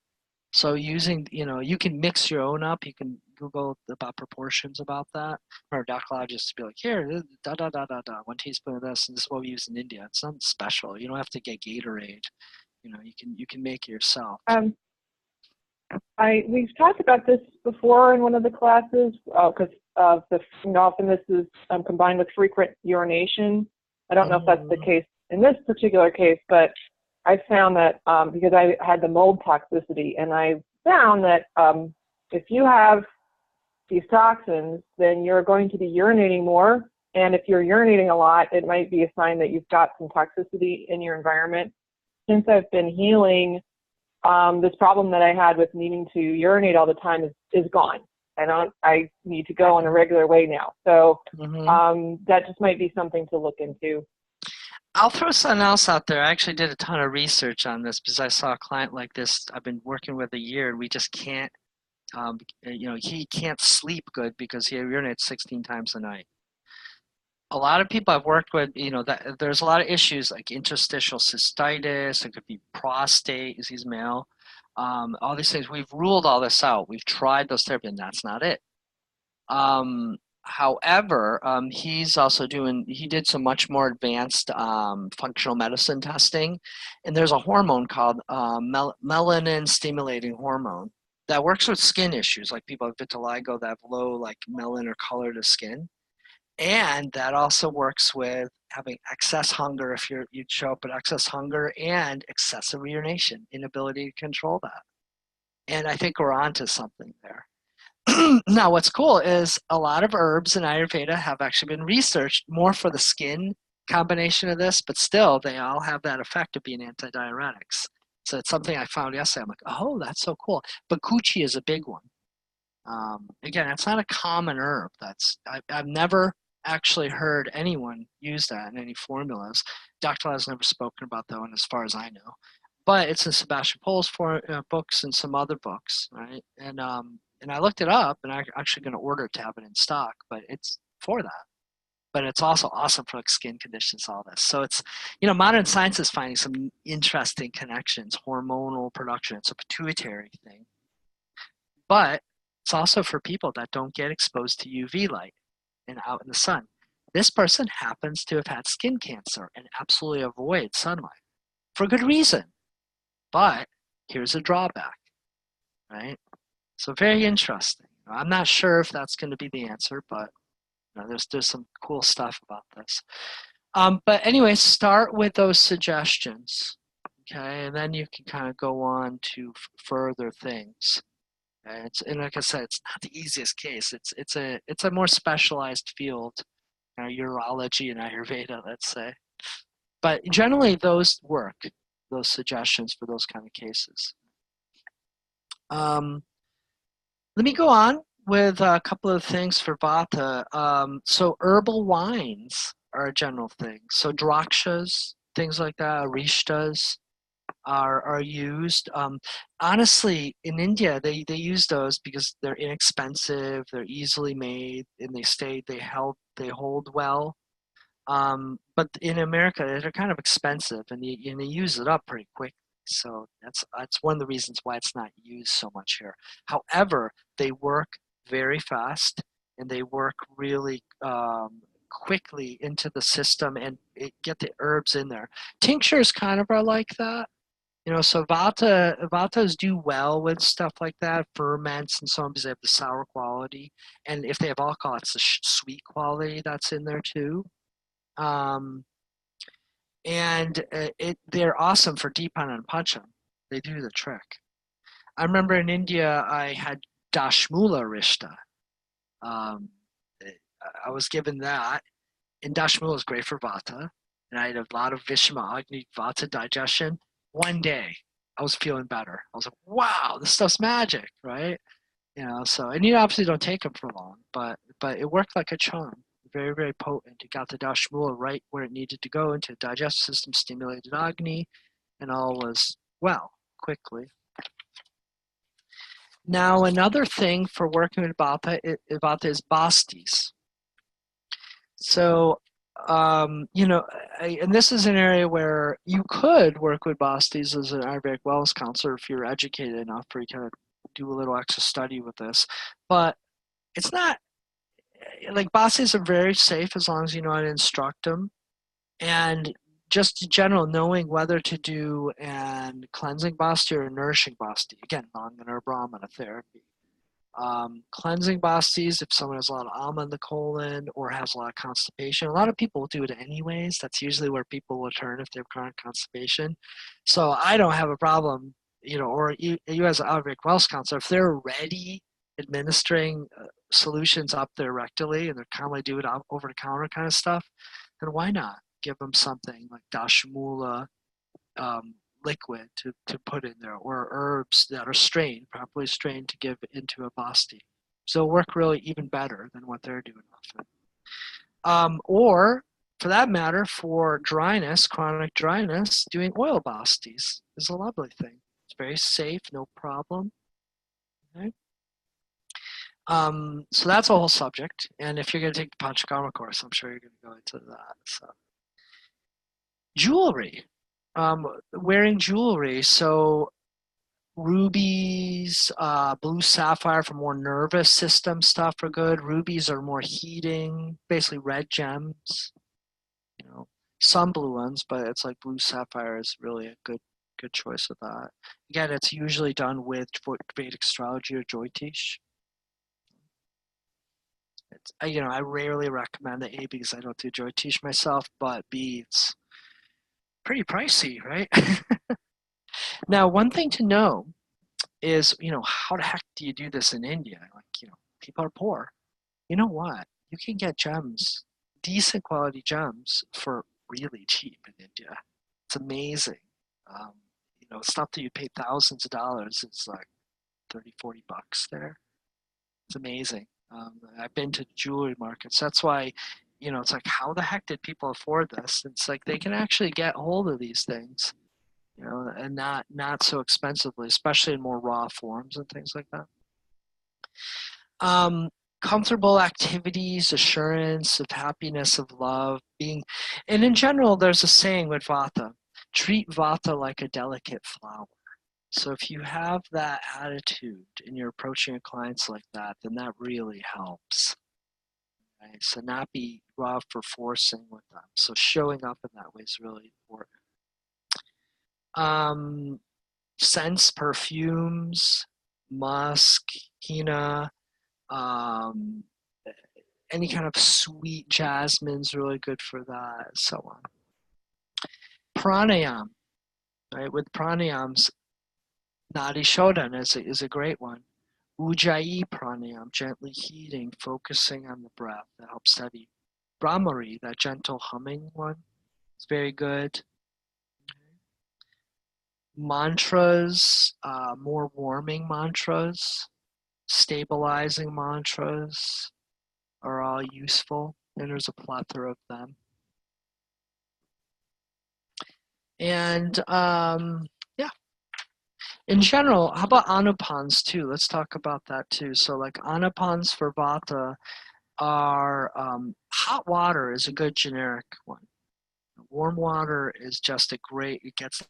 So using, you can mix your own up. You can Google about proportions about that. Or docologist to be like, here, da da da da da, 1 teaspoon of this, and this is what we use in India. It's nothing special. You don't have to get Gatorade. You can make it yourself. We've talked about this before in one of the classes because often this is combined with frequent urination. I don't know if that's the case in this particular case, but I found that because I had the mold toxicity, and I found that if you have these toxins, then you're going to be urinating more. And if you're urinating a lot, it might be a sign that you've got some toxicity in your environment. Since I've been healing, this problem that I had with needing to urinate all the time is gone. I need to go in a regular way now. So that just might be something to look into. I'll throw something else out there. I actually did a ton of research on this because I saw a client like this I've been working with a year, and we just can't, he can't sleep good because he urinates 16 times a night. A lot of people I've worked with, that there's a lot of issues like interstitial cystitis. It could be prostate, because he's male. All these things. We've ruled all this out. We've tried those therapies, and that's not it. However, he did some much more advanced functional medicine testing, and there's a hormone called melanin stimulating hormone that works with skin issues, like people with vitiligo that have low like melanin or color to skin. And that also works with having excess hunger if you show up with excess hunger and excessive urination, inability to control that. And I think we're onto something there. Now, what's cool is a lot of herbs in Ayurveda have actually been researched more for the skin combination of this, but still they all have that effect of being antidiuretics. So it's something I found yesterday. I'm like, oh, that's so cool. Bakuchi is a big one. Again, it's not a common herb. I've never actually heard anyone use that in any formulas. Dr. has never spoken about that one as far as I know. But it's in Sebastian Pohl's books and some other books, right? And I looked it up, and I'm actually going to order it to have it in stock, but it's for that. But it's also awesome for like skin conditions, all this. So it's, modern science is finding some interesting connections, hormonal production. It's a pituitary thing. But it's also for people that don't get exposed to UV light and out in the sun. This person happens to have had skin cancer and absolutely avoids sunlight for good reason. But here's a drawback, right? So very interesting. I'm not sure if that's going to be the answer, but there's some cool stuff about this. But anyway, start with those suggestions, okay? And then you can kind of go on to further things. And like I said, it's not the easiest case. It's a more specialized field, urology and Ayurveda, let's say. But generally, those work. Those suggestions for those kind of cases. Let me go on with a couple of things for Vata. So herbal wines are a general thing. So drakshas, things like that, arishtas are used. Honestly, in India, they use those because they're inexpensive, they're easily made, and they hold well. But in America, they're kind of expensive, and they use it up pretty quick. So that's one of the reasons why it's not used so much here. However, they work very fast, and they work really quickly into the system and get the herbs in there. Tinctures kind of are like that. So Vatas do well with stuff like that, ferments and so on, because they have the sour quality. And if they have alcohol, it's the sweet quality that's in there too. And they're awesome for Deepan and Pancham. They do the trick. I remember in India, I had Dashmula Rishta. I was given that, and Dashmula is great for Vata. And I had a lot of Vishma Agni Vata digestion. One day, I was feeling better. I was like, wow, this stuff's magic, right? And you obviously don't take them for long, but it worked like a charm. Very, very potent. It got the Dashmula right where it needed to go into the digestive system, stimulated Agni, and all was well quickly. Now, another thing for working with Vata is Bastis. So, and this is an area where you could work with Bastis as an Ayurvedic wellness counselor if you're educated enough, or you kind of do a little extra study with this. But it's not, like, Bastis are very safe as long as you know how to instruct them. And just in general, knowing whether to do an cleansing basti or a nourishing basti. Again, Nanga or Brahmana therapy. Cleansing bastis, if someone has a lot of ama in the colon or has a lot of constipation. A lot of people will do it anyways. That's usually where people will turn if they have chronic constipation. So I don't have a problem, or you as an Ayurvedic wellness counselor, if they're already administering solutions up there rectally and they're commonly doing it over the counter kind of stuff, then why not give them something like Dashmula liquid to put in there, or herbs that are properly strained to give into a basti. So it'll work really even better than what they're doing often. Or for that matter, for dryness, chronic dryness, doing oil bastis is a lovely thing. It's very safe, no problem. Okay. So that's a whole subject. And if you're going to take the Panchakarma course, I'm sure you're going to go into that. So, jewelry. Wearing jewelry. So rubies, blue sapphire for more nervous system stuff are good. Rubies are more heating, basically red gems. Some blue ones, but it's like blue sapphire is really a good choice of that. Again, it's usually done with Vedic astrology or Jyotish. I rarely recommend the A because I don't do Jyotish myself, but B, it's pretty pricey, right? Now, one thing to know is, how the heck do you do this in India? Like, people are poor. You know what? You can get gems, decent quality gems for really cheap in India. It's amazing. Stuff that you pay thousands of dollars, it's like 30, 40 bucks there. It's amazing. I've been to jewelry markets. That's why, it's like, how the heck did people afford this? It's like they can actually get hold of these things, and not so expensively, especially in more raw forms and things like that. Comfortable activities, assurance of happiness, of love, and in general, there's a saying with Vata, treat Vata like a delicate flower. So if you have that attitude and you're approaching your clients like that, then that really helps. Right? So not be rough or forcing with them. So showing up in that way is really important. Scents, perfumes, musk, henna, any kind of sweet jasmine's really good for that, and so on. Pranayam, right? With pranayams, Nadi Shodhan is a great one, Ujjayi pranayam, gently heating, focusing on the breath. That helps steady. Brahmari, that gentle humming one, is very good. Mantras, more warming mantras, stabilizing mantras are all useful, and there's a plethora of them. And yeah, in general, how about anupans too? Let's talk about that too. So like anupans for vata are hot water is a good generic one. Warm water is just a great. It gets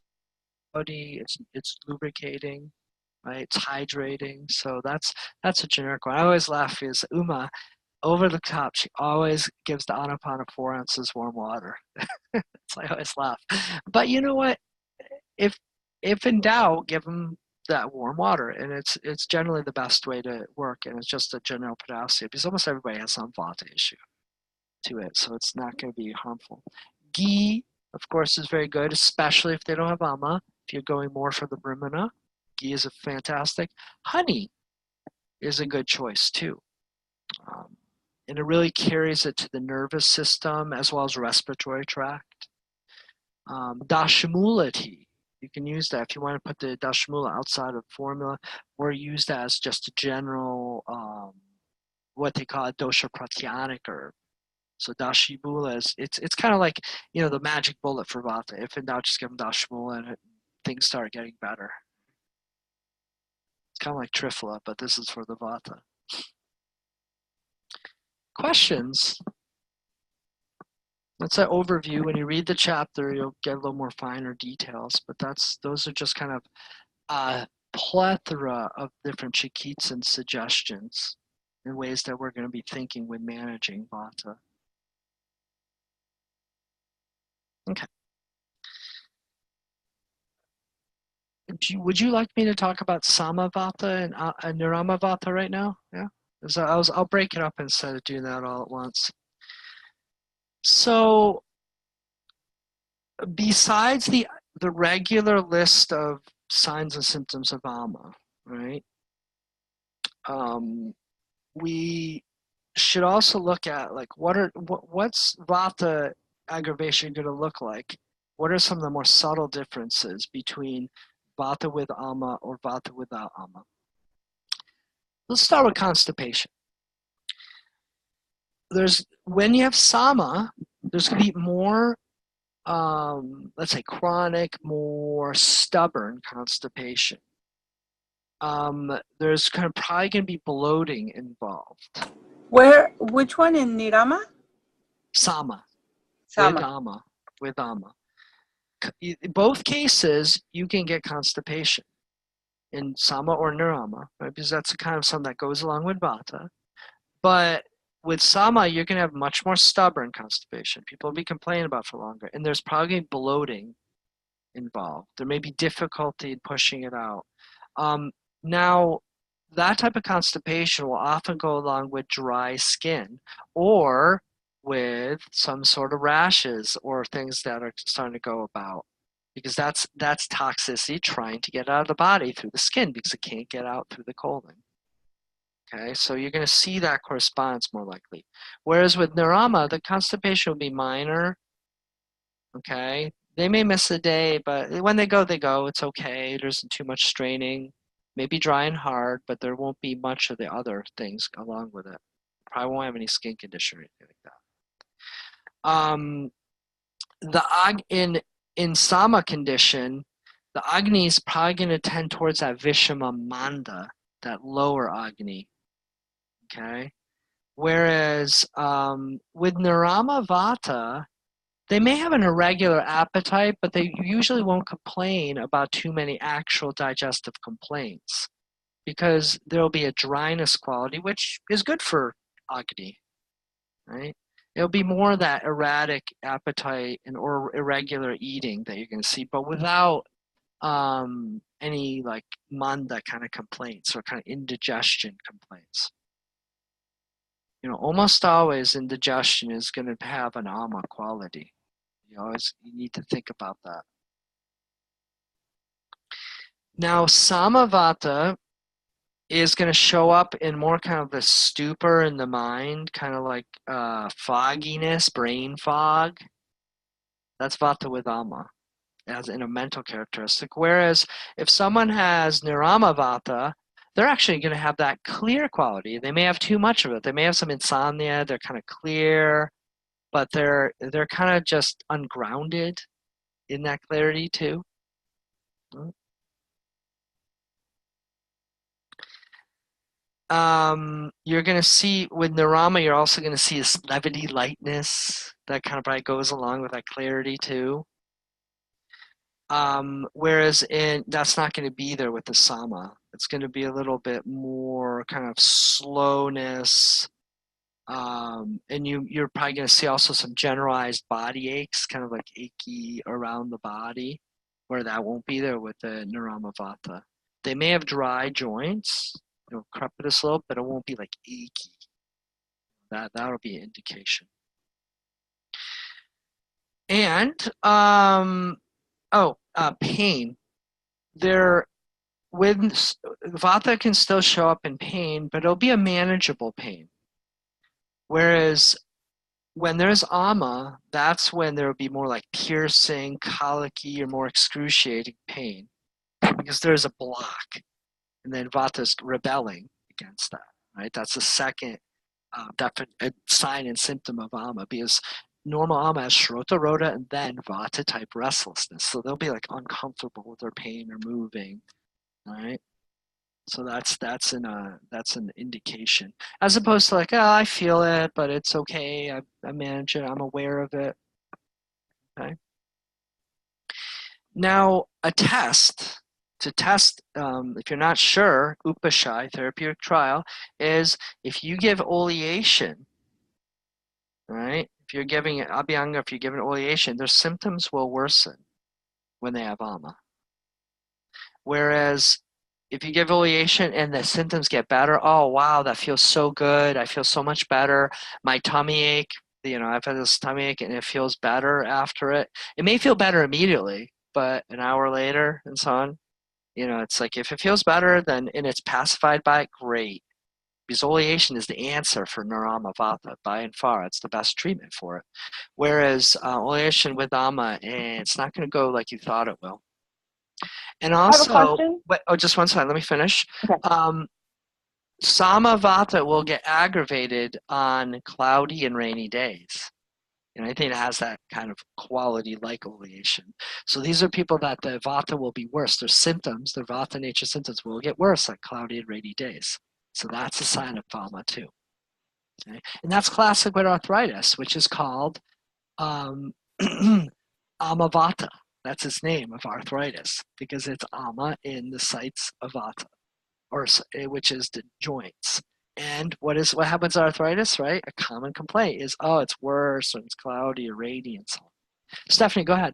body. It's lubricating, right? It's hydrating. So that's a generic one. I always laugh because Uma, over the top, she always gives the anupana 4 ounces warm water. So I always laugh. But you know what? If in doubt, give them that warm water, and it's generally the best way to work, and it's just a general potassium because almost everybody has some vata issue to it, so it's not going to be harmful. Ghee, of course, is very good, especially if they don't have ama. If you're going more for the brahmana, ghee is a fantastic. Honey is a good choice too. And it really carries it to the nervous system as well as respiratory tract. Dashamula tea, you can use that if you want to put the dashamula outside of formula, or use that as just a general, what they call a dosha pratyanic herb. So dashamula is, it's kind of like, the magic bullet for vata. If in doubt, just give them dashamula and things start getting better. It's kind of like triphala, but this is for the vata. Questions? That's an overview. When you read the chapter, you'll get a little more finer details, but those are just kind of a plethora of different Chikitsa suggestions and ways that we're going to be thinking when managing vata. Okay. Would you like me to talk about Samavata and Niramavata right now? Yeah. I'll break it up instead of doing that all at once. So besides the regular list of signs and symptoms of ama, right? We should also look at like what's vata aggravation going to look like? What are some of the more subtle differences between vata with ama or vata without ama? Let's start with constipation. When you have sama, there's going to be more, let's say, chronic, more stubborn constipation. There's probably going to be bloating involved. Which one in Nirama? Sama. Sama. With ama. In both cases, you can get constipation in sama or nirama, right? Because that's kind of something that goes along with vata. But with sama, you're going to have much more stubborn constipation. People will be complaining about for longer. And there's probably bloating involved. There may be difficulty in pushing it out. Now, that type of constipation will often go along with dry skin or with some sort of rashes or things that are starting to go about, because that's toxicity trying to get out of the body through the skin because it can't get out through the colon. Okay, so you're going to see that correspondence more likely. Whereas with nirama, the constipation will be minor. Okay, they may miss a day, but when they go, it's okay. There isn't too much straining. Maybe dry and hard, but there won't be much of the other things along with it. Probably won't have any skin condition or anything like that. In sama condition, the agni is probably going to tend towards that vishama manda, that lower agni. Okay, whereas with nirama vata, they may have an irregular appetite, but they usually won't complain about too many actual digestive complaints because there'll be a dryness quality, which is good for agni, right? It'll be more that erratic appetite or irregular eating that you're going to see, but without any like manda kind of complaints or kind of indigestion complaints. Almost always indigestion is going to have an ama quality. You need to think about that. Now, samavata is going to show up in more kind of the stupor in the mind, kind of like fogginess, brain fog. That's Vata with Ama, as in a mental characteristic. Whereas if someone has Nirama Vata, they're actually going to have that clear quality. They may have too much of it. They may have some insomnia. They're kind of clear, but they're kind of just ungrounded in that clarity too. You're going to see with Nirama, you're also going to see this levity, lightness that kind of probably goes along with that clarity too. Whereas that's not going to be there with the Sama. It's going to be a little bit more kind of slowness. And you're probably going to see also some generalized body aches, kind of like achy around the body, where that won't be there with the Nirama Vata. They may have dry joints, crepitus slope, but it won't be like achy. That'll be an indication. And pain. Vata can still show up in pain, but it'll be a manageable pain. Whereas when there's Ama, that's when there will be more like piercing, colicky, or more excruciating pain, because there's a block, and then Vata's rebelling against that. Right? That's the second definite sign and symptom of Ama, because normal Ama has Shrota, Rota, and then Vata type restlessness. So they'll be like uncomfortable with their pain or moving. All right. So that's an indication, as opposed to like, oh, I feel it, but it's okay. I manage it. I'm aware of it. Okay. Now, a test to test, if you're not sure, Upashai therapeutic trial is if you give oleation, right? If you're giving Abhyanga, if you give an oleation, their symptoms will worsen when they have Ama. Whereas if you give oleation and the symptoms get better, oh wow, that feels so good. I feel so much better. My tummy ache, I've had this tummy ache and it feels better after it. It may feel better immediately, but an hour later and so on, it's like if it feels better, then and it's pacified by it, great. Because oleation is the answer for Nirama Vata by and far. It's the best treatment for it. Whereas oleation with Ama, it's not going to go like you thought it will. And also, I have a question. just one second, let me finish. Okay. Sama Vata will get aggravated on cloudy and rainy days. Anything that has that kind of quality like oleation. So these are people that the Vata will be worse. Their symptoms, their Vata nature symptoms will get worse on cloudy and rainy days. So that's a sign of Ama too. Okay? And that's classic with arthritis, which is called Amavata. That's its name of arthritis, because it's Ama in the sites of Vata, which is the joints. And what happens to arthritis, right? A common complaint is, oh, it's worse, or it's cloudy or rainy, and so on. Stephanie, go ahead.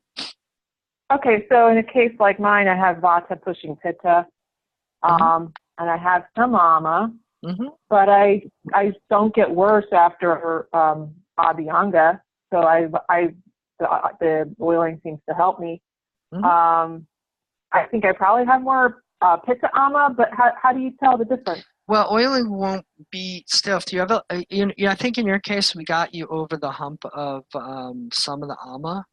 Okay, so in a case like mine, I have Vata pushing Pitta, and I have some Ama, but I don't get worse after Abhyanga, so the boiling seems to help me. I think I probably have more Pitta Ama, but how do you tell the difference? Well, oiling won't be stiff. Do you have I think in your case, we got you over the hump of some of the Ama.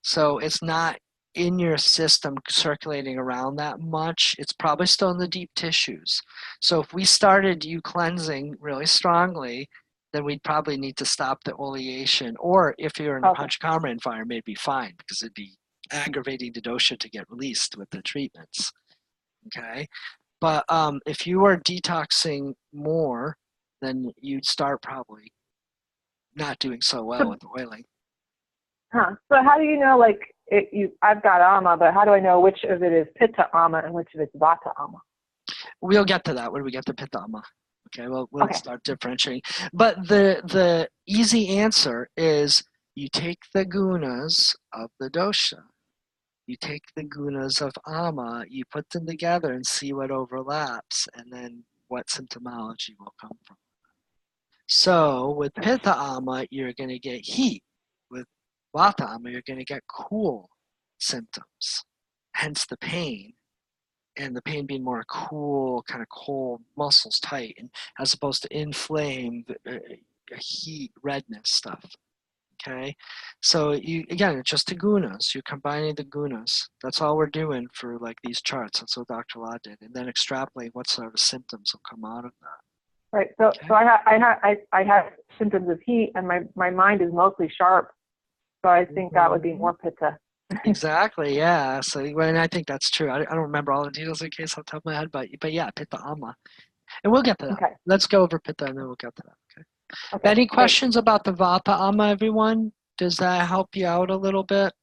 So it's not in your system circulating around that much. It's probably still in the deep tissues. So if we started you cleansing really strongly, then we'd probably need to stop the oleation. Or if you're in a Panchakarma environment, it'd be fine, because it'd be aggravating the dosha to get released with the treatments. Okay? But if you are detoxing more, then you'd start probably not doing so well with oiling. So how do you know, I've got Ama, but how do I know which of it is Pitta Ama and which of it's Vata Ama? We'll get to that when we get to Pitta Ama. Okay, we'll start differentiating. But the easy answer is you take the gunas of the dosha. You take the gunas of Ama, you put them together and see what overlaps, and then what symptomology will come from. So with Pitta Ama, you're going to get heat. With Vata Ama, you're going to get cool symptoms, hence the pain. and the pain being more cool, kind of cold, muscles tight, and as opposed to inflamed, heat, redness stuff. Okay, so again, it's just the gunas. You're combining the gunas. That's all we're doing for like these charts. That's what Dr. Law did, and then extrapolate what sort of symptoms will come out of that. Right. So Okay. so I have symptoms of heat, and my mind is mostly sharp. So I think that would be more pitta. Exactly. Yeah. So, and I think that's true. I don't remember all the details in case off the top of my head, but yeah, pitta ama, and we'll get to that. Okay. Let's go over pitta, and then we'll get to that. Okay. Okay. Any Great. questions about the vata ama, everyone? Does that help you out a little bit?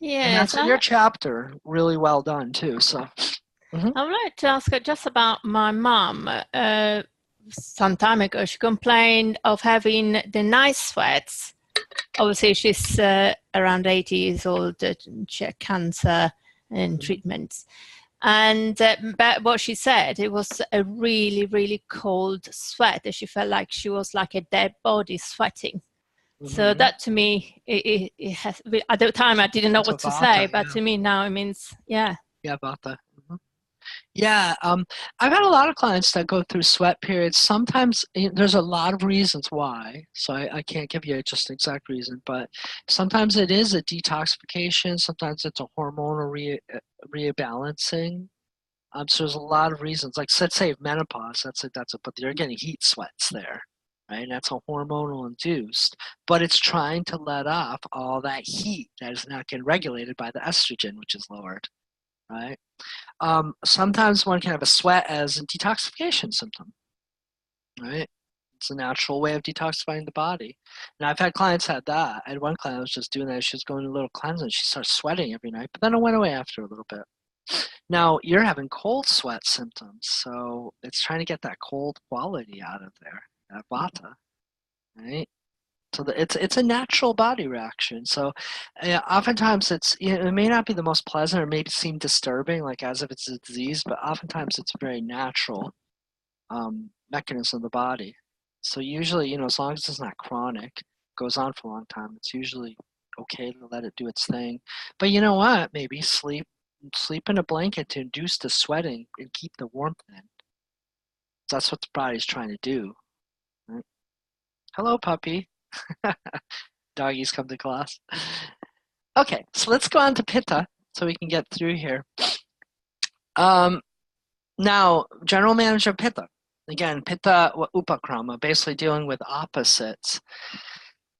And Yes, that's in your chapter. Really well done too. So. I would like to ask just about my mom. Some time ago, she complained of having the night sweats. Obviously, she's around 80 years old. She had cancer and treatments. And but what she said, it was a really, really cold sweat. That she felt like she was like a dead body sweating. So that to me, it has. At the time, I didn't know what to say, but to me now it means, yeah. Yeah, vata. Yeah, I've had a lot of clients that go through sweat periods. Sometimes there's a lot of reasons why, so I can't give you just an exact reason, but sometimes it is a detoxification, sometimes it's a hormonal rebalancing. So there's a lot of reasons, like let's say menopause, but you're getting heat sweats there, right? And that's a hormonal induced, but it's trying to let off all that heat that is not getting regulated by the estrogen, which is lowered, right? Sometimes one can have a sweat as a detoxification symptom, right? It's a natural way of detoxifying the body. And I've had clients had that. I had one client that was just doing that. She was going to a little cleanse and she started sweating every night, but then it went away after a little bit. Now you're having cold sweat symptoms, so it's trying to get that cold quality out of there, that vata, right? So it's a natural body reaction. So oftentimes it may not be the most pleasant or maybe seem disturbing, like as if it's a disease, but oftentimes it's a very natural mechanism of the body. So usually, as long as it's not chronic, goes on for a long time, it's usually okay to let it do its thing. But you know what? Maybe sleep in a blanket to induce the sweating and keep the warmth in. That's what the body's trying to do. Right? Hello, puppy. Doggies come to class. Okay, so let's go on to pitta so we can get through here. Now, general manager of pitta. Again, pitta upakrama, basically dealing with opposites.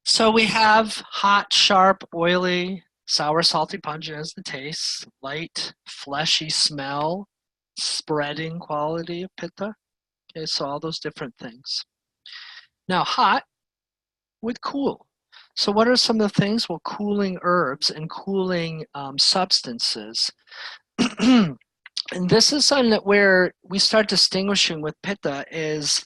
So we have hot, sharp, oily, sour, salty, pungent as the taste, light, fleshy smell, spreading quality of pitta. Okay, so all those different things. Now, hot with cool. So what are some of the things? Well, cooling herbs and cooling substances. And this is something that where we start distinguishing with pitta is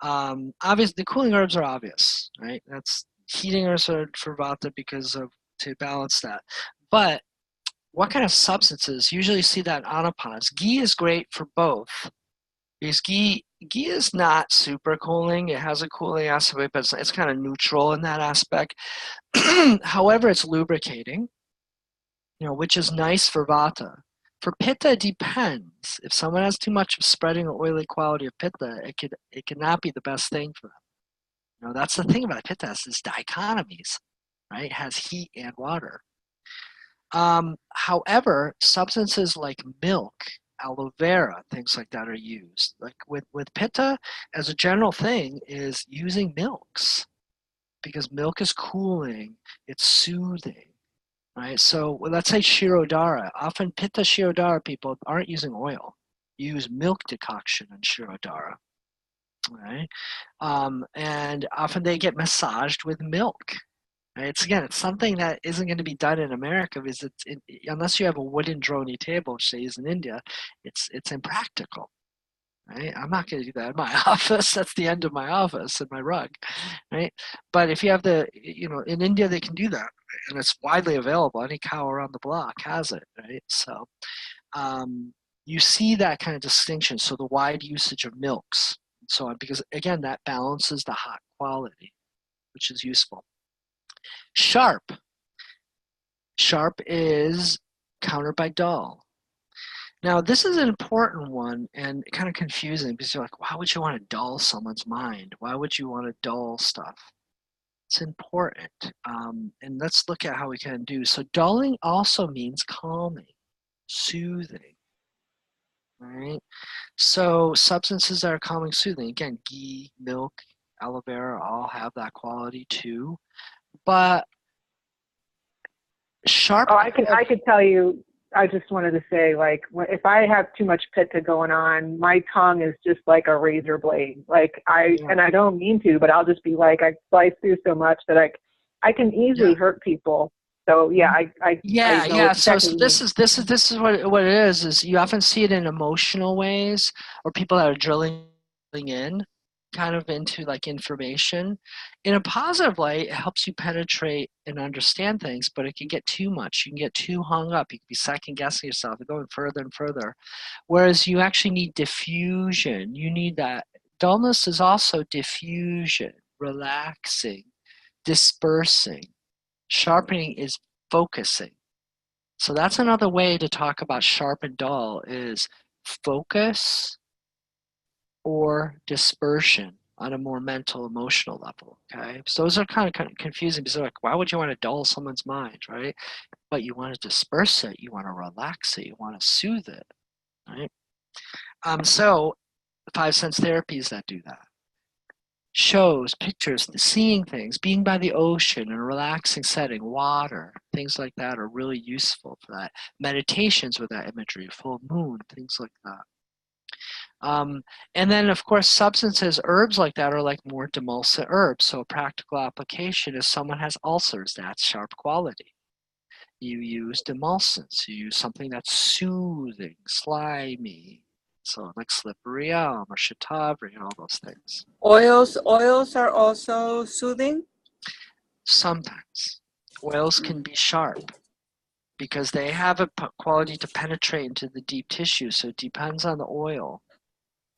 obviously the cooling herbs are obvious, right? That's heating herbs are for vata because of to balance that. But what kind of substances? Usually you see that in anapanas. Ghee is great for both. Because ghee is not super cooling. It has a cooling aspect, but it's kind of neutral in that aspect. However, it's lubricating, which is nice for vata. For pitta, it depends. If someone has too much of spreading or oily quality of pitta, it could not be the best thing for them. That's the thing about pitta is dichotomies, right? It has heat and water. However, substances like milk, aloe vera, things like that are used. Like with pitta, as a general thing, is using milks because milk is cooling, it's soothing, right? So let's say shirodhara. Often pitta shirodhara people aren't using oil. You use milk decoction in shirodhara, right? And often they get massaged with milk. It's something that isn't going to be done in America because unless you have a wooden droney table, which they use in India, it's impractical, right? I'm not going to do that in my office. That's the end of my office and my rug, right? But if you have in India they can do that, and it's widely available. Any cow around the block has it, right? So you see that kind of distinction. So the wide usage of milks and so on, because again, that balances the hot quality, which is useful. Sharp is countered by dull. Now, this is an important one and kind of confusing because you're like, why would you want to dull someone's mind? Why would you want to dull stuff? It's important. And let's look at how we can do. So dulling also means calming, soothing, right? So substances that are calming, soothing, again, ghee, milk, aloe vera all have that quality too. But sharp. Oh, I could tell you. I just wanted to say, like, if I have too much pitta going on, my tongue is just like a razor blade. Like and I don't mean to, but I'll just be like, I slice through so much that I can easily hurt people. So yeah, I know So exactly this is what it is you often see it in emotional ways, or people that are drilling in kind of into like information. In a positive light, it helps you penetrate and understand things, but it can get too much. You can get too hung up. You can be second guessing yourself and going further and further. Whereas you actually need diffusion. You need that. Dullness is also diffusion, relaxing, dispersing. Sharpening is focusing. So that's another way to talk about sharp and dull is focus or dispersion on a more mental, emotional level. Okay, so those are kind of confusing because they're like, why would you want to dull someone's mind, right? But you want to disperse it, you want to relax it, you want to soothe it, right? So the 5 sense therapies that do that. Shows, pictures, seeing things, being by the ocean in a relaxing setting, water, things like that are really useful for that. Meditations with that imagery, full moon, things like that. And then, of course, substances, herbs like that are like more demulcent herbs. So a practical application is someone has ulcers, that's sharp quality. You use demulcents, you use something that's soothing, slimy, so like slippery elm or shatavari and all those things. Oils are also soothing? Sometimes. Oils can be sharp because they have a quality to penetrate into the deep tissue, so it depends on the oil.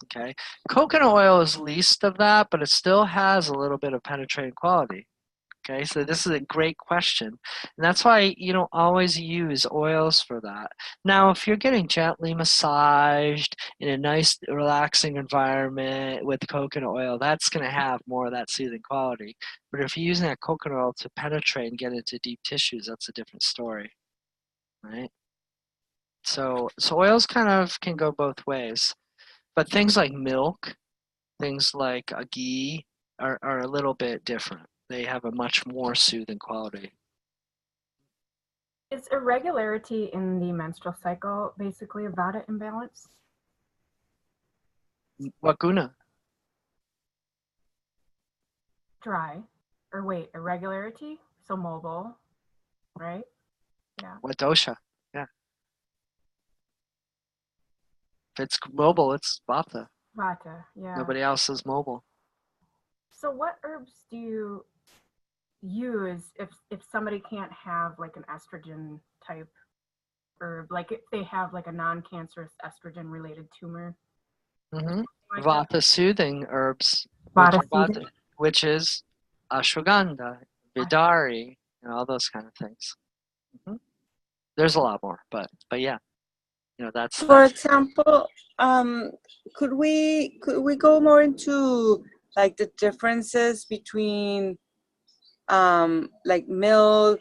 Okay, coconut oil is least of that, but it still has a little bit of penetrating quality. Okay, so this is a great question, and that's why you don't always use oils for that. Now, if you're getting gently massaged in a nice, relaxing environment with coconut oil, that's going to have more of that soothing quality. But if you're using that coconut oil to penetrate and get into deep tissues, that's a different story, right? So oils kind of can go both ways. But things like milk, things like a ghee are a little bit different. They have a much more soothing quality. Is irregularity in the menstrual cycle basically a vata imbalance? What guna? Dry. Or wait, irregularity? So mobile, right? Yeah. What dosha? Yeah. If it's mobile, it's vata. Vata, yeah. Nobody else is mobile. So what herbs do you use if somebody can't have like an estrogen type herb, like if they have like a non-cancerous estrogen related tumor? Mm-hmm. Like Vata soothing herbs, Vata soothing? which is ashwagandha, vidari, and all those kind of things. Mm-hmm. There's a lot more, but yeah, that's. For example, could we go more into like the differences between like milk,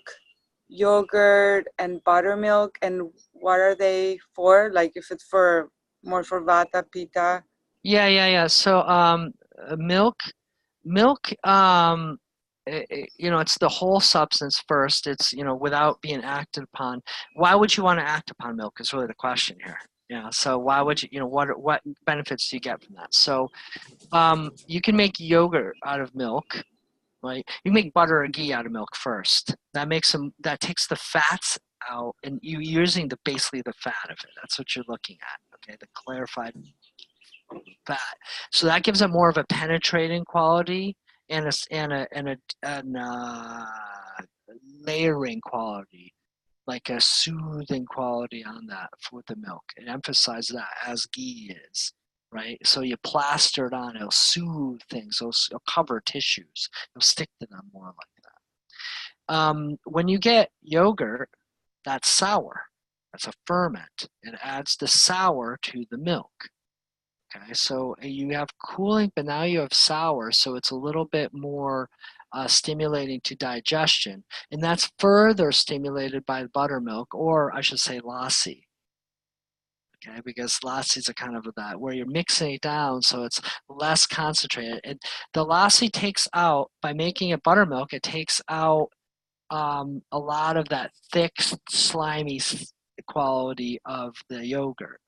yogurt, and buttermilk, and what are they for? Like if it's more for vata, pitta. Yeah. So milk, it's the whole substance first. It's without being acted upon. Why would you want to act upon milk is really the question here. Yeah. So why would you? What benefits do you get from that? So you can make yogurt out of milk. Right? You make butter or ghee out of milk first. That takes the fats out, and you're using basically the fat of it. That's what you're looking at. Okay, the clarified fat. So that gives it more of a penetrating quality and a layering quality, like a soothing quality on that with the milk. And emphasize that as ghee is. Right, so you plaster it on. It'll soothe things. It'll cover tissues. It'll stick to them more like that. When you get yogurt, that's sour. It's a ferment. It adds the sour to the milk. Okay, so you have cooling, but now you have sour, so it's a little bit more stimulating to digestion, and that's further stimulated by buttermilk, or I should say lassi. Okay, because lassis are kind of that where you're mixing it down, so it's less concentrated. And the lassi takes out, by making it buttermilk, it takes out a lot of that thick, slimy quality of the yogurt.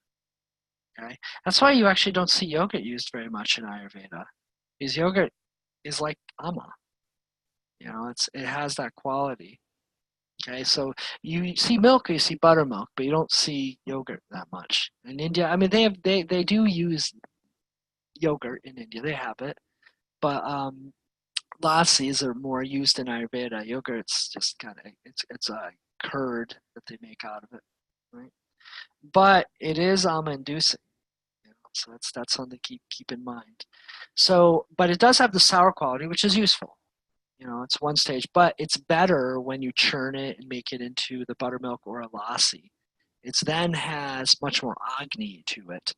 Okay, that's why you actually don't see yogurt used very much in Ayurveda, because yogurt is like ama. You know, it has that quality. Okay, so you see milk or you see buttermilk, but you don't see yogurt that much. In India, I mean, they do use yogurt in India. They have it, but lassis are more used in Ayurveda. Yogurt's just kind of it's a curd that they make out of it, right? But it is ama inducing. So that's something to keep in mind. So, but it does have the sour quality, which is useful. You know, it's one stage, but it's better when you churn it and make it into the buttermilk or a lassi. It then has much more agni to it,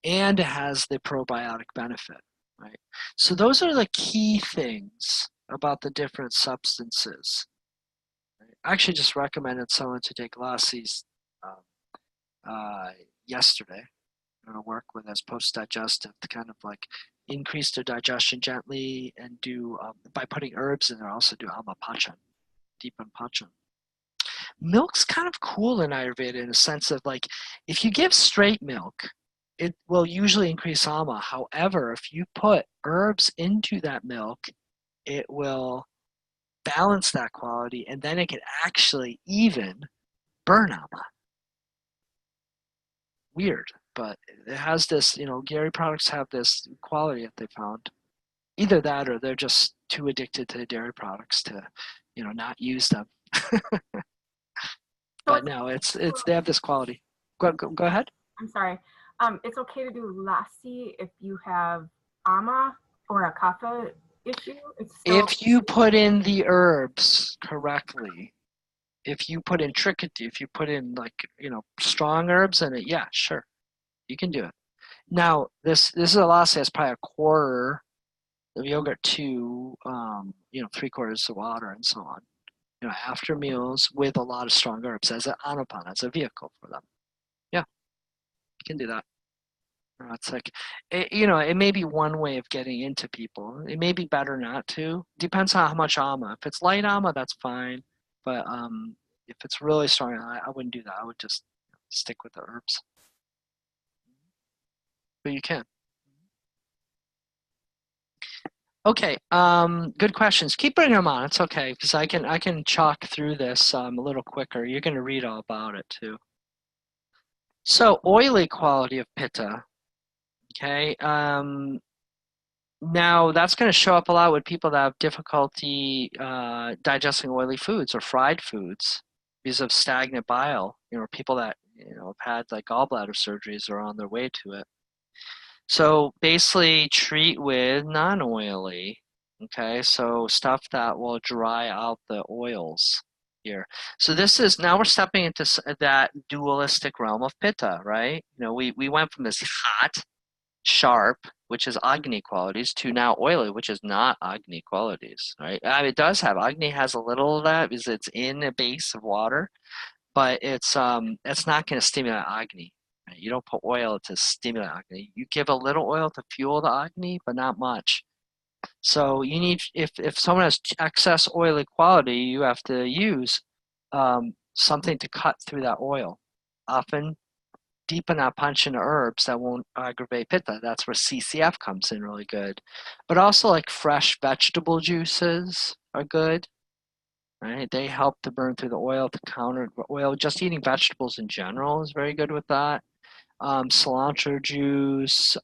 and it has the probiotic benefit, right? So those are the key things about the different substances. Right? I actually just recommended someone to take lassis yesterday. I'm going to work with as post-digestive to kind of like increase their digestion gently, and do by putting herbs in there, also do amapachan, deepen pachan. Milk's kind of cool in Ayurveda in a sense of like, if you give straight milk, it will usually increase ama. However, if you put herbs into that milk, it will balance that quality, and then it can actually even burn ama. Weird, but it has this, you know, dairy products have this quality that they found. Either that or they're just too addicted to dairy products to, you know, not use them. But no, it's they have this quality. Go ahead. I'm sorry. It's okay to do lassi if you have ama or a kapha issue. It's still If you put in the herbs correctly, if you put in Chikitsa, if you put in like, you know, strong herbs in it, yeah, sure, you can do it. Now this is a lassi that's probably a quarter of yogurt to you know, 3/4 of water and so on. You know, after meals with a lot of strong herbs as an anapana, as a vehicle for them. Yeah, you can do that. It's like, you know, it may be one way of getting into people. It may be better not to. Depends on how much ama. If it's light ama, that's fine. But if it's really strong, I wouldn't do that. I would just stick with the herbs. But you can. Okay, good questions. Keep bringing them on. It's okay, because I can chalk through this a little quicker. You're going to read all about it too. So oily quality of pitta. Okay, now that's going to show up a lot with people that have difficulty digesting oily foods or fried foods because of stagnant bile. You know, people that, you know, have had like gallbladder surgeries or on their way to it. So basically treat with non-oily, okay? So stuff that will dry out the oils here. So this is, now we're stepping into that dualistic realm of pitta, right? You know, we went from this hot, sharp, which is Agni qualities, to now oily, which is not Agni qualities, right? I mean, it does have, Agni has a little of that because it's in a base of water, but it's not going to stimulate Agni. You don't put oil to stimulate Agni. You give a little oil to fuel the Agni, but not much. So you need, if someone has excess oily quality, you have to use something to cut through that oil. Often deepen that punch into herbs that won't aggravate pitta. That's where CCF comes in really good. But also like fresh vegetable juices are good. Right? They help to burn through the oil to counter oil. Just eating vegetables in general is very good with that. Cilantro juice,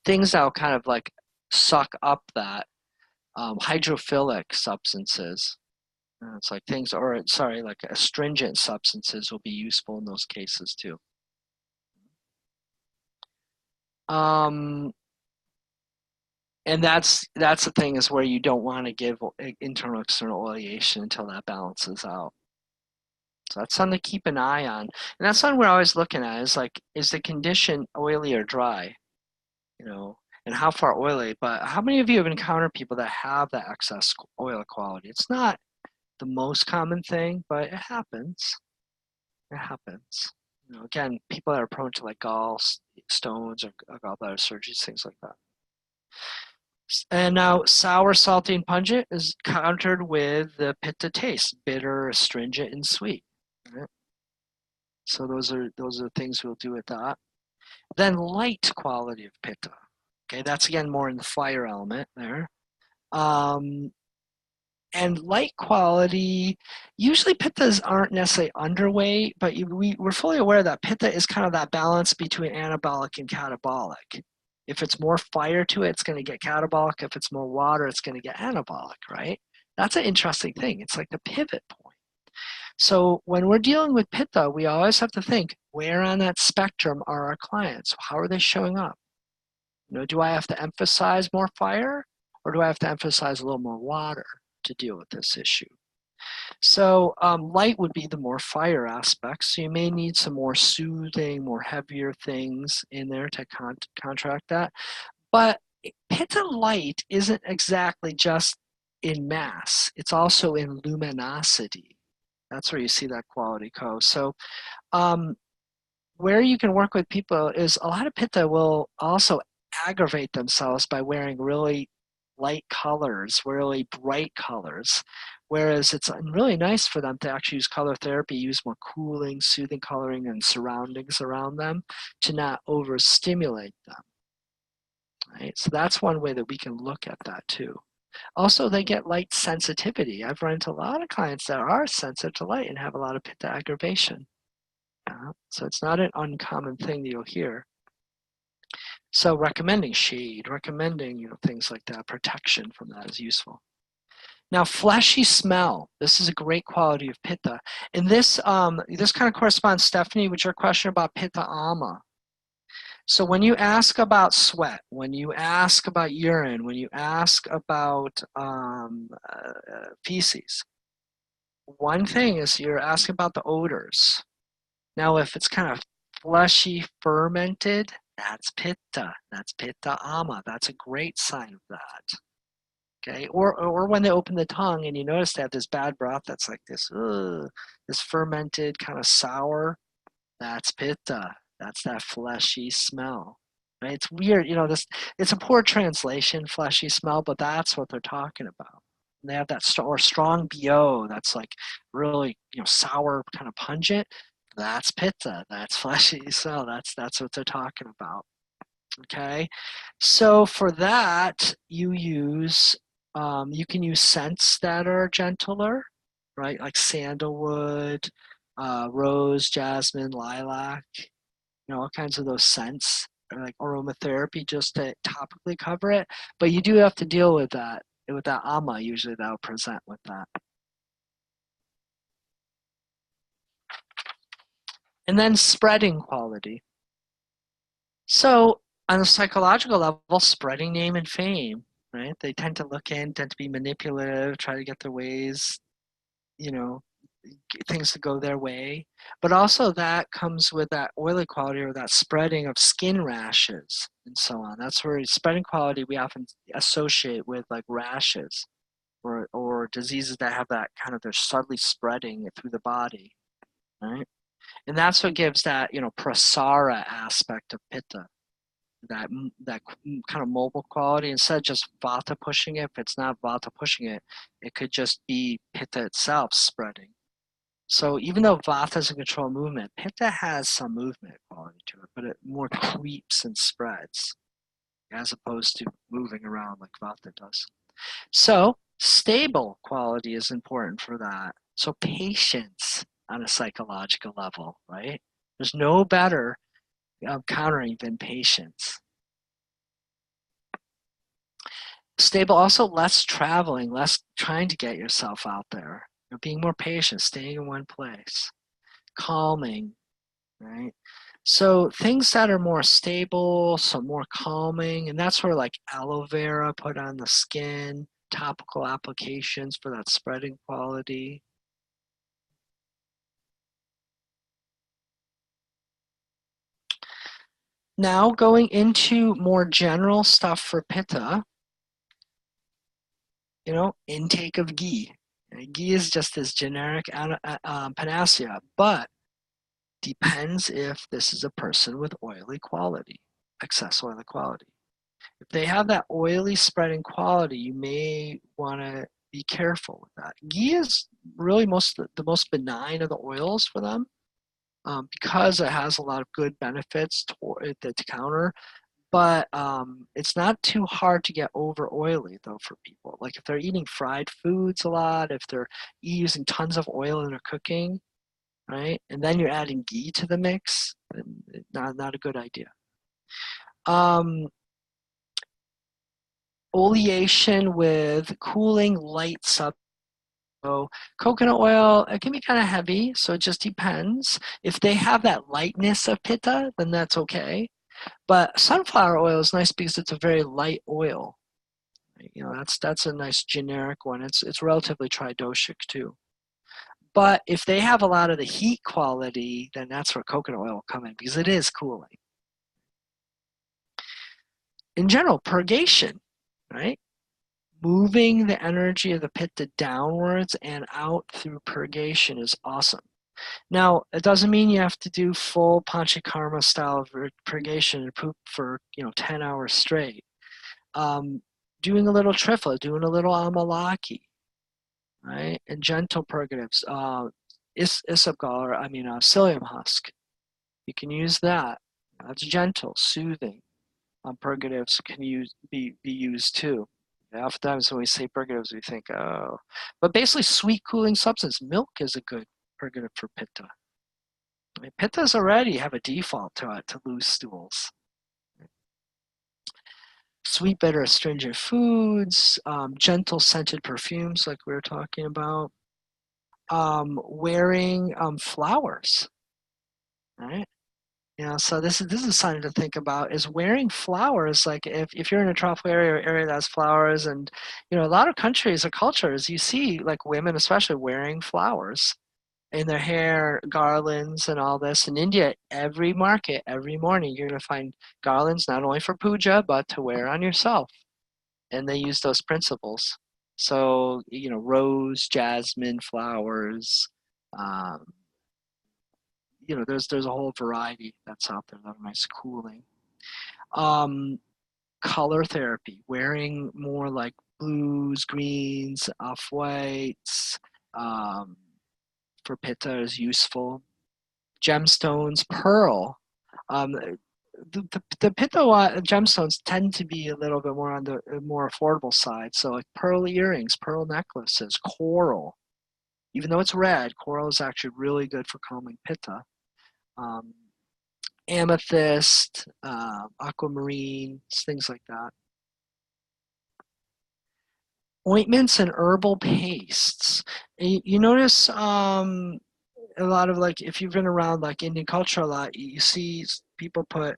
things that will kind of like suck up that hydrophilic substances. It's like things, or sorry, like astringent substances will be useful in those cases too. And that's the thing, is where you don't want to give internal external oleation until that balances out. So that's something to keep an eye on. And that's something we're always looking at is like, is the condition oily or dry? You know, and how far oily, but how many of you have encountered people that have that excess oil quality? It's not the most common thing, but it happens. It happens. You know, again, people that are prone to like gallstones or gallbladder surgeries, things like that. And now sour, salty, and pungent is countered with the pitta taste, bitter, astringent, and sweet. Right? So those are things we'll do with that. Then light quality of pitta. Okay, that's again more in the fire element there. And light quality, usually pittas aren't necessarily underweight, but we're fully aware that pitta is kind of that balance between anabolic and catabolic. If it's more fire to it, it's going to get catabolic. If it's more water, it's going to get anabolic, right? That's an interesting thing. It's like the pivot point. So when we're dealing with pitta, we always have to think, where on that spectrum are our clients? How are they showing up? You know, do I have to emphasize more fire, or do I have to emphasize a little more water to deal with this issue? So light would be the more fire aspect. So you may need some more soothing, more heavier things in there to contract that. But pitta light isn't exactly just in mass. It's also in luminosity. That's where you see that quality go. So where you can work with people is a lot of pitta will also aggravate themselves by wearing really light colors, really bright colors, whereas it's really nice for them to actually use color therapy, use more cooling, soothing coloring and surroundings around them to not overstimulate them. Right? So that's one way that we can look at that too. Also, they get light sensitivity. I've run into a lot of clients that are sensitive to light and have a lot of pitta aggravation. So it's not an uncommon thing that you'll hear. So recommending shade, recommending things like that, protection from that is useful. Now, fleshy smell. This is a great quality of pitta. And this this kind of corresponds, Stephanie, with your question about pitta ama. So when you ask about sweat, when you ask about urine, when you ask about feces, one thing is you're asking about the odors. Now, if it's kind of fleshy, fermented, that's pitta. That's pitta ama. That's a great sign of that. Okay, or when they open the tongue and you notice they have this bad broth that's like this, this fermented kind of sour, that's pitta. That's that fleshy smell. Right? It's weird, it's a poor translation, fleshy smell, but that's what they're talking about. And they have that strong BO that's like really, sour, kind of pungent. That's pitta. That's fleshy smell. That's what they're talking about. Okay, so for that you can use scents that are gentler, right? Like sandalwood, rose, jasmine, lilac, all kinds of those scents, or like aromatherapy just to topically cover it. But you do have to deal with that ama. Usually that'll present with that. And then spreading quality. So on a psychological level, spreading name and fame, right? They tend to be manipulative, try to get their ways, things to go their way. But also that comes with that oily quality or that spreading of skin rashes and so on. That's where spreading quality we often associate with like rashes or diseases that have that kind of, they're subtly spreading through the body, right? And that's what gives that, prasara aspect of pitta. That kind of mobile quality, instead of just vata pushing it. If it's not vata pushing it, it could just be pitta itself spreading. So even though vata is a control movement, pitta has some movement quality to it, but it more creeps and spreads as opposed to moving around like vata does. So stable quality is important for that. So patience on a psychological level, right? There's no better countering than patience. Stable, also less traveling, less trying to get yourself out there. Being more patient, staying in one place. Calming, right? So things that are more stable, so more calming, and that's where like aloe vera put on the skin, topical applications for that spreading quality. Now going into more general stuff for Pitta, intake of ghee. Ghee is just as generic panacea, but depends if this is a person with oily quality, excess oily quality. If they have that oily spreading quality, you may want to be careful with that. Ghee is really the most benign of the oils for them, because it has a lot of good benefits to counter. But it's not too hard to get over oily though for people. Like if they're eating fried foods a lot, if they're using tons of oil in their cooking, right? And then you're adding ghee to the mix, not a good idea. Oleation with cooling light substance. So coconut oil, it can be kind of heavy, so it just depends. If they have that lightness of pitta, then that's okay. But sunflower oil is nice because it's a very light oil. That's a nice generic one. It's relatively tridoshic too. But if they have a lot of the heat quality, then that's where coconut oil will come in because it is cooling. In general, purgation, right? Moving the energy of the pitta downwards and out through purgation is awesome. Now, it doesn't mean you have to do full panchakarma style of purgation and poop for 10 hours straight. Doing a little trifla, doing a little amalaki, right? And gentle purgatives. Isabgal, psyllium husk. You can use that. That's gentle, soothing. Purgatives can be used too. Oftentimes when we say purgatives, we think, oh. But basically, sweet cooling substance. Milk is a good purgative for pitta. Pittas already have a default to it, to loose stools. Sweet, bitter, astringent foods, gentle scented perfumes like we were talking about. Wearing flowers, right? So this is something to think about, is wearing flowers. Like if you're in a tropical area that has flowers, and a lot of countries or cultures, you see like women especially wearing flowers in their hair, garlands and all this. In India, every market, every morning, you're going to find garlands not only for puja, but to wear on yourself. And they use those principles. So, rose, jasmine, flowers, there's a whole variety that's out there that are nice cooling. Color therapy, wearing more like blues, greens, off-whites, for pitta is useful. Gemstones, pearl. The pitta gemstones tend to be a little bit more on the more affordable side. So like pearl earrings, pearl necklaces, coral. Even though it's red, coral is actually really good for calming pitta. Amethyst, aquamarine, things like that. Ointments and herbal pastes. You notice a lot of, like, if you've been around like Indian culture a lot, you see people put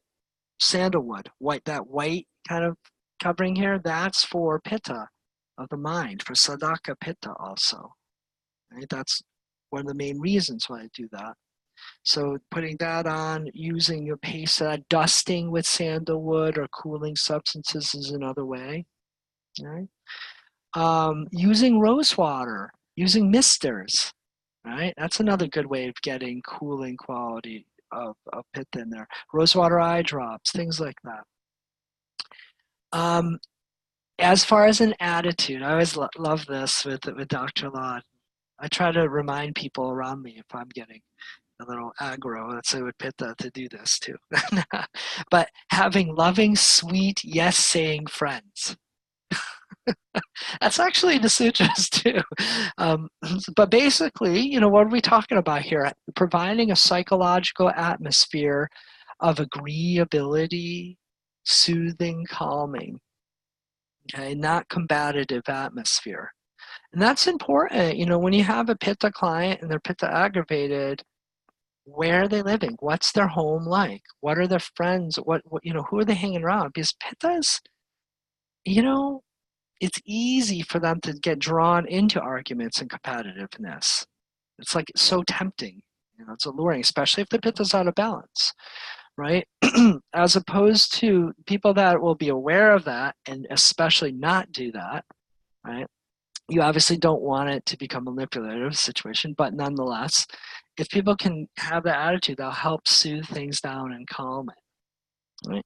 sandalwood, that white kind of covering here. That's for pitta of the mind, for sadhaka pitta also. Right? That's one of the main reasons why I do that. So putting that on, using your paste, dusting with sandalwood or cooling substances is another way. Right? Using rose water, using misters. Right? That's another good way of getting cooling quality of pitta in there. Rosewater eye drops, things like that. As far as an attitude, I always love this with Dr. Lod. I try to remind people around me if I'm getting a little aggro, let's say with pitta, to do this too. But having loving, sweet, yes-saying friends. That's actually in the sutras too. But basically, what are we talking about here? Providing a psychological atmosphere of agreeability, soothing, calming, okay, not combative atmosphere. And that's important. When you have a pitta client and they're pitta aggravated, where are they living? What's their home like? What are their friends? What who are they hanging around? Because pittas, it's easy for them to get drawn into arguments and competitiveness. It's like so tempting. It's alluring, especially if the pitta's out of balance. right? As opposed to people that will be aware of that and especially not do that, right? You obviously don't want it to become a manipulative situation, but nonetheless, if people can have that attitude, they'll help soothe things down and calm it, right?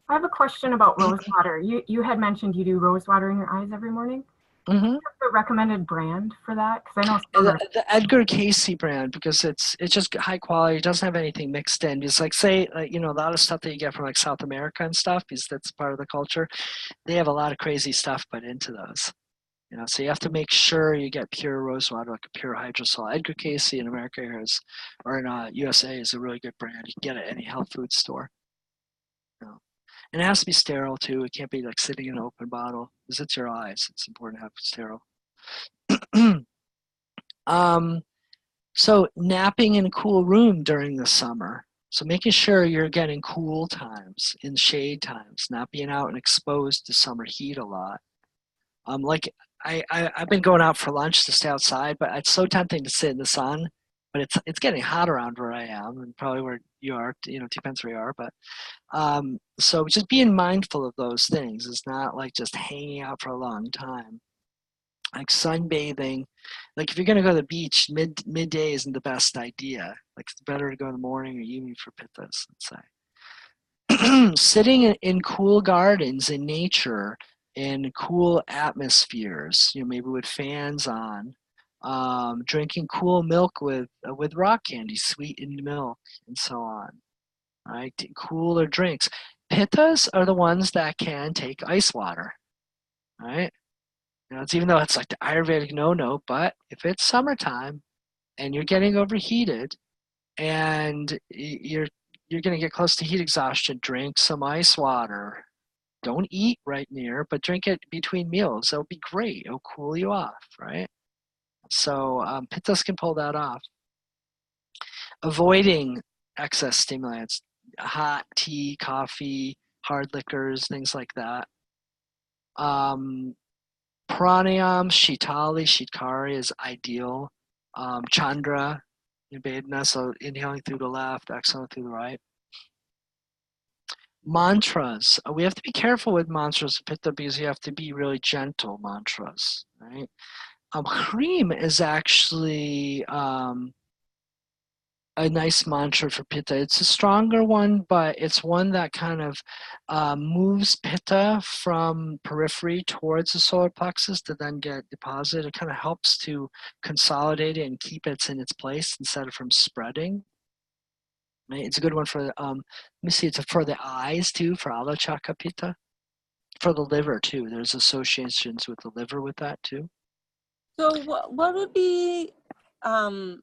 I have a question about rose water. You had mentioned you do rose water in your eyes every morning. Mm-hmm. Do you have a recommended brand for that? Because I know some are... The Edgar Casey brand, because it's just high quality. It doesn't have anything mixed in. It's like, say, you know, a lot of stuff that you get from like South America and stuff, because that's part of the culture. They have a lot of crazy stuff put into those. You know, so you have to make sure you get pure rose water, like a pure hydrosol. Edgar Casey in America is, or in USA, is a really good brand. You can get it at any health food store. You know. And it has to be sterile too. It can't be like sitting in an open bottle because it's your eyes. It's important to have it sterile. So napping in a cool room during the summer. So making sure you're getting cool times in shade times, not being out and exposed to summer heat a lot. Like I've been going out for lunch to stay outside, but it's so tempting to sit in the sun. But it's getting hot around where I am, and probably where you are. You know, depends where you are. But so just being mindful of those things is not like just hanging out for a long time. Like sunbathing, like if you're gonna go to the beach, midday isn't the best idea. Like it's better to go in the morning or evening for pittas, let's say. Sitting in cool gardens in nature, in cool atmospheres, you know, maybe with fans on, drinking cool milk with rock candy, sweetened milk, and so on. Right, cooler drinks. Pittas are the ones that can take ice water. Right. You know, it's even though it's like the Ayurvedic no-no, but if it's summertime and you're getting overheated and you're going to get close to heat exhaustion, drink some ice water. Don't eat right near, but drink it between meals. It'll be great. It'll cool you off, right? So pittas can pull that off. Avoiding excess stimulants, hot tea, coffee, hard liquors, things like that. Pranayam, Shitali, Shitkari is ideal. Chandra, Vedana, so inhaling through the left, exhaling through the right. Mantras. We have to be careful with mantras, Pitta, because you have to be really gentle mantras, right? Hrim is actually a nice mantra for Pitta. It's a stronger one, but it's one that kind of moves Pitta from periphery towards the solar plexus to then get deposited. It kind of helps to consolidate it and keep it in its place instead of from spreading. Right? It's a good one for, let me see, it's for the eyes too, for Alachaka Pitta. For the liver too. There's associations with the liver with that too. So what would be kind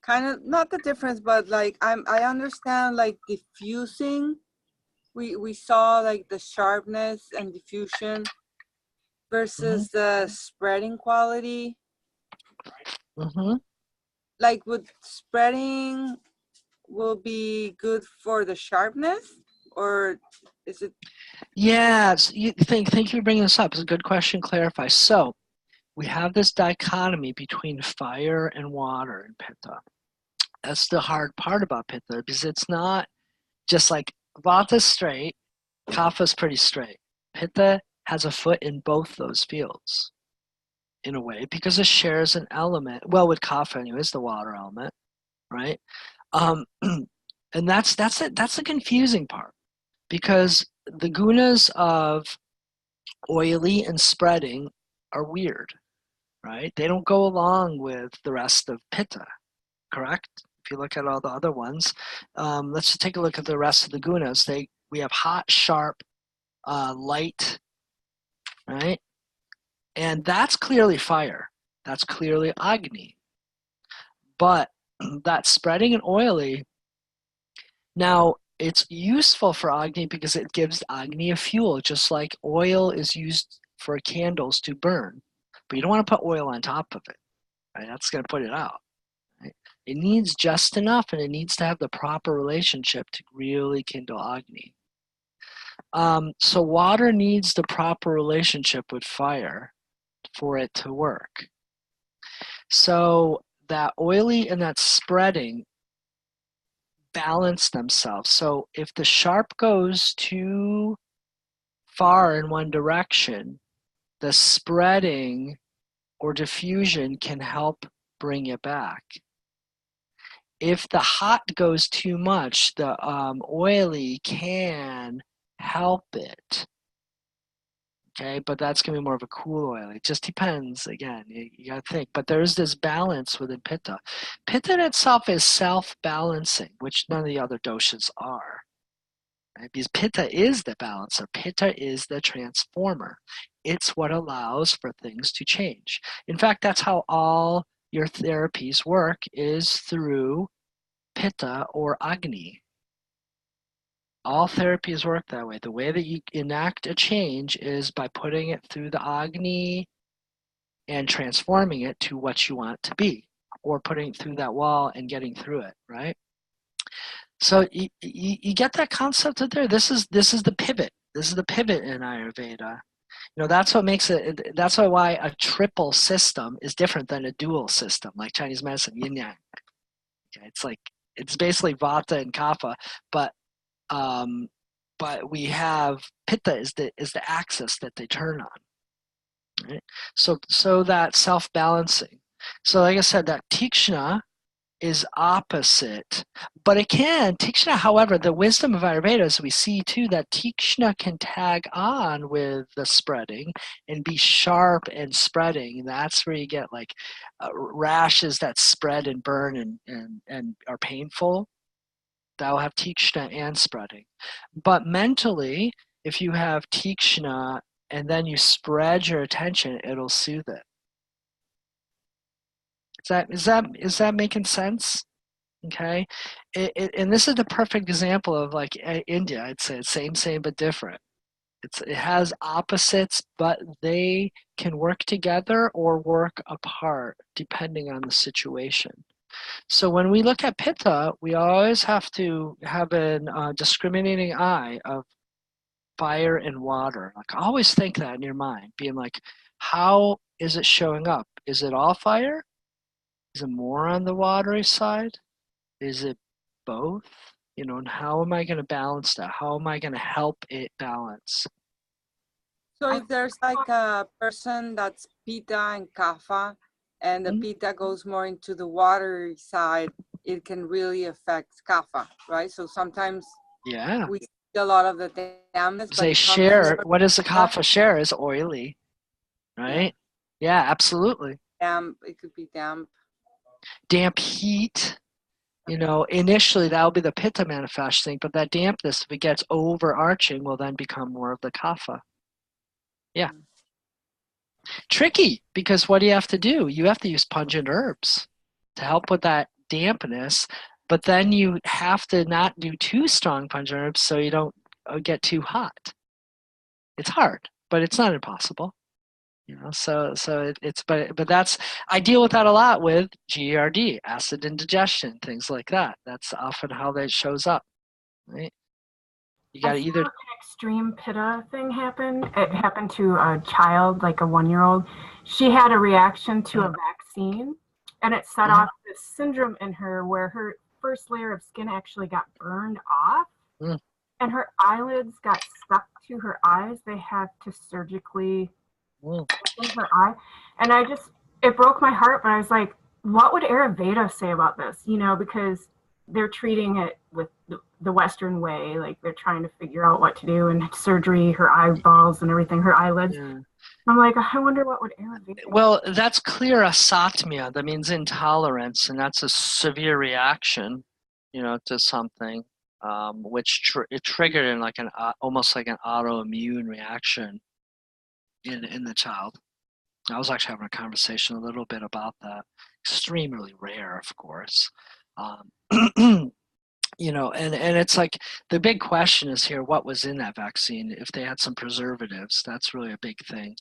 of not the difference, but like I understand like diffusing. We saw like the sharpness and diffusion versus the spreading quality. Like would spreading will be good for the sharpness, or is it? Yeah, thank you for bringing this up. It's a good question. Clarify. So we have this dichotomy between fire and water in Pitta. That's the hard part about Pitta, because it's not just like Vata's straight, Kapha's pretty straight. Pitta has a foot in both those fields in a way because it shares an element. Well, with Kapha anyways, the water element, right? And that's the confusing part, because the gunas of oily and spreading are weird, right? They don't go along with the rest of Pitta, correct? If you look at all the other ones, let's just take a look at the rest of the gunas. We have hot, sharp, light, right? And that's clearly fire. That's clearly Agni. But that spreading and oily, now it's useful for Agni because it gives Agni a fuel, just like oil is used for candles to burn. But you don't want to put oil on top of it, right? That's going to put it out. Right? It needs just enough, and it needs to have the proper relationship to really kindle Agni. So water needs the proper relationship with fire for it to work. So that oily and that spreading balance themselves. So if the sharp goes too far in one direction, the spreading or diffusion can help bring it back. If the hot goes too much, the oily can help it. Okay, but that's going to be more of a cool oil. It just depends. Again, you got to think. But there's this balance within Pitta. Pitta in itself is self-balancing, which none of the other doshas are. Right? Because Pitta is the balancer. Pitta is the transformer. It's what allows for things to change. In fact, that's how all your therapies work, is through Pitta or Agni. All therapies work that way. The way that you enact a change is by putting it through the Agni and transforming it to what you want it to be, or putting it through that wall and getting through it, right? So you get that concept of there. This is the pivot. This is the pivot in Ayurveda. You know, that's what makes it, that's why a triple system is different than a dual system, like Chinese medicine, yin yang. Okay, it's like, it's basically Vata and Kapha, but we have Pitta is the axis that they turn on. Right? So that self-balancing. So like I said, that Tikshna is opposite, but it can, Tikshna, however, the wisdom of Ayurveda is we see too that Tikshna can tag on with the spreading and be sharp and spreading. That's where you get like rashes that spread and burn and are painful. That will have Tikshna and spreading. But mentally, if you have Tikshna and then you spread your attention, it'll soothe it. Is that making sense? Okay, and this is the perfect example of like India. I'd say same but different. It has opposites, but they can work together or work apart depending on the situation. So when we look at Pitta, we always have to have a discriminating eye of fire and water. Like always think that in your mind, being like, how is it showing up? Is it all fire? Is it more on the watery side? Is it both? You know, and how am I going to balance that? How am I going to help it balance? So if there's like a person that's Pitta and Kapha, and the Pitta goes more into the watery side, it can really affect Kapha, right? So sometimes we see a lot of the dampness. They share, what does the Kapha share is oily, right? Yeah, absolutely. Damp, it could be damp. Damp heat. You know, initially that will be the Pitta manifesting, but that dampness, if it gets overarching, will then become more of the Kapha. Yeah. Tricky, because what do you have to do? You have to use pungent herbs to help with that dampness, but then you have to not do too strong pungent herbs so you don't get too hot. It's hard, but it's not impossible. You know, but that's, I deal with that a lot with GERD, acid indigestion, things like that. That's often how that shows up, right? You got to either. An extreme Pitta thing happened. It happened to a child, like a 1-year-old. She had a reaction to a vaccine, and it set off this syndrome in her where her first layer of skin actually got burned off, and her eyelids got stuck to her eyes. They had to surgically in her eye, and it broke my heart. But I was like, what would Ayurveda say about this? You know, because they're treating it with the Western way, like they're trying to figure out what to do, and surgery, her eyeballs and everything, her eyelids. I'm like, I wonder what would Ayurveda. Well, that's clear asatmia. That means intolerance, and that's a severe reaction, you know, to something, which it triggered in like almost like an autoimmune reaction in the child. I was actually having a conversation a little bit about that. Extremely rare, of course. You know, and it's like the big question is here, what was in that vaccine? If they had some preservatives, that's really a big thing.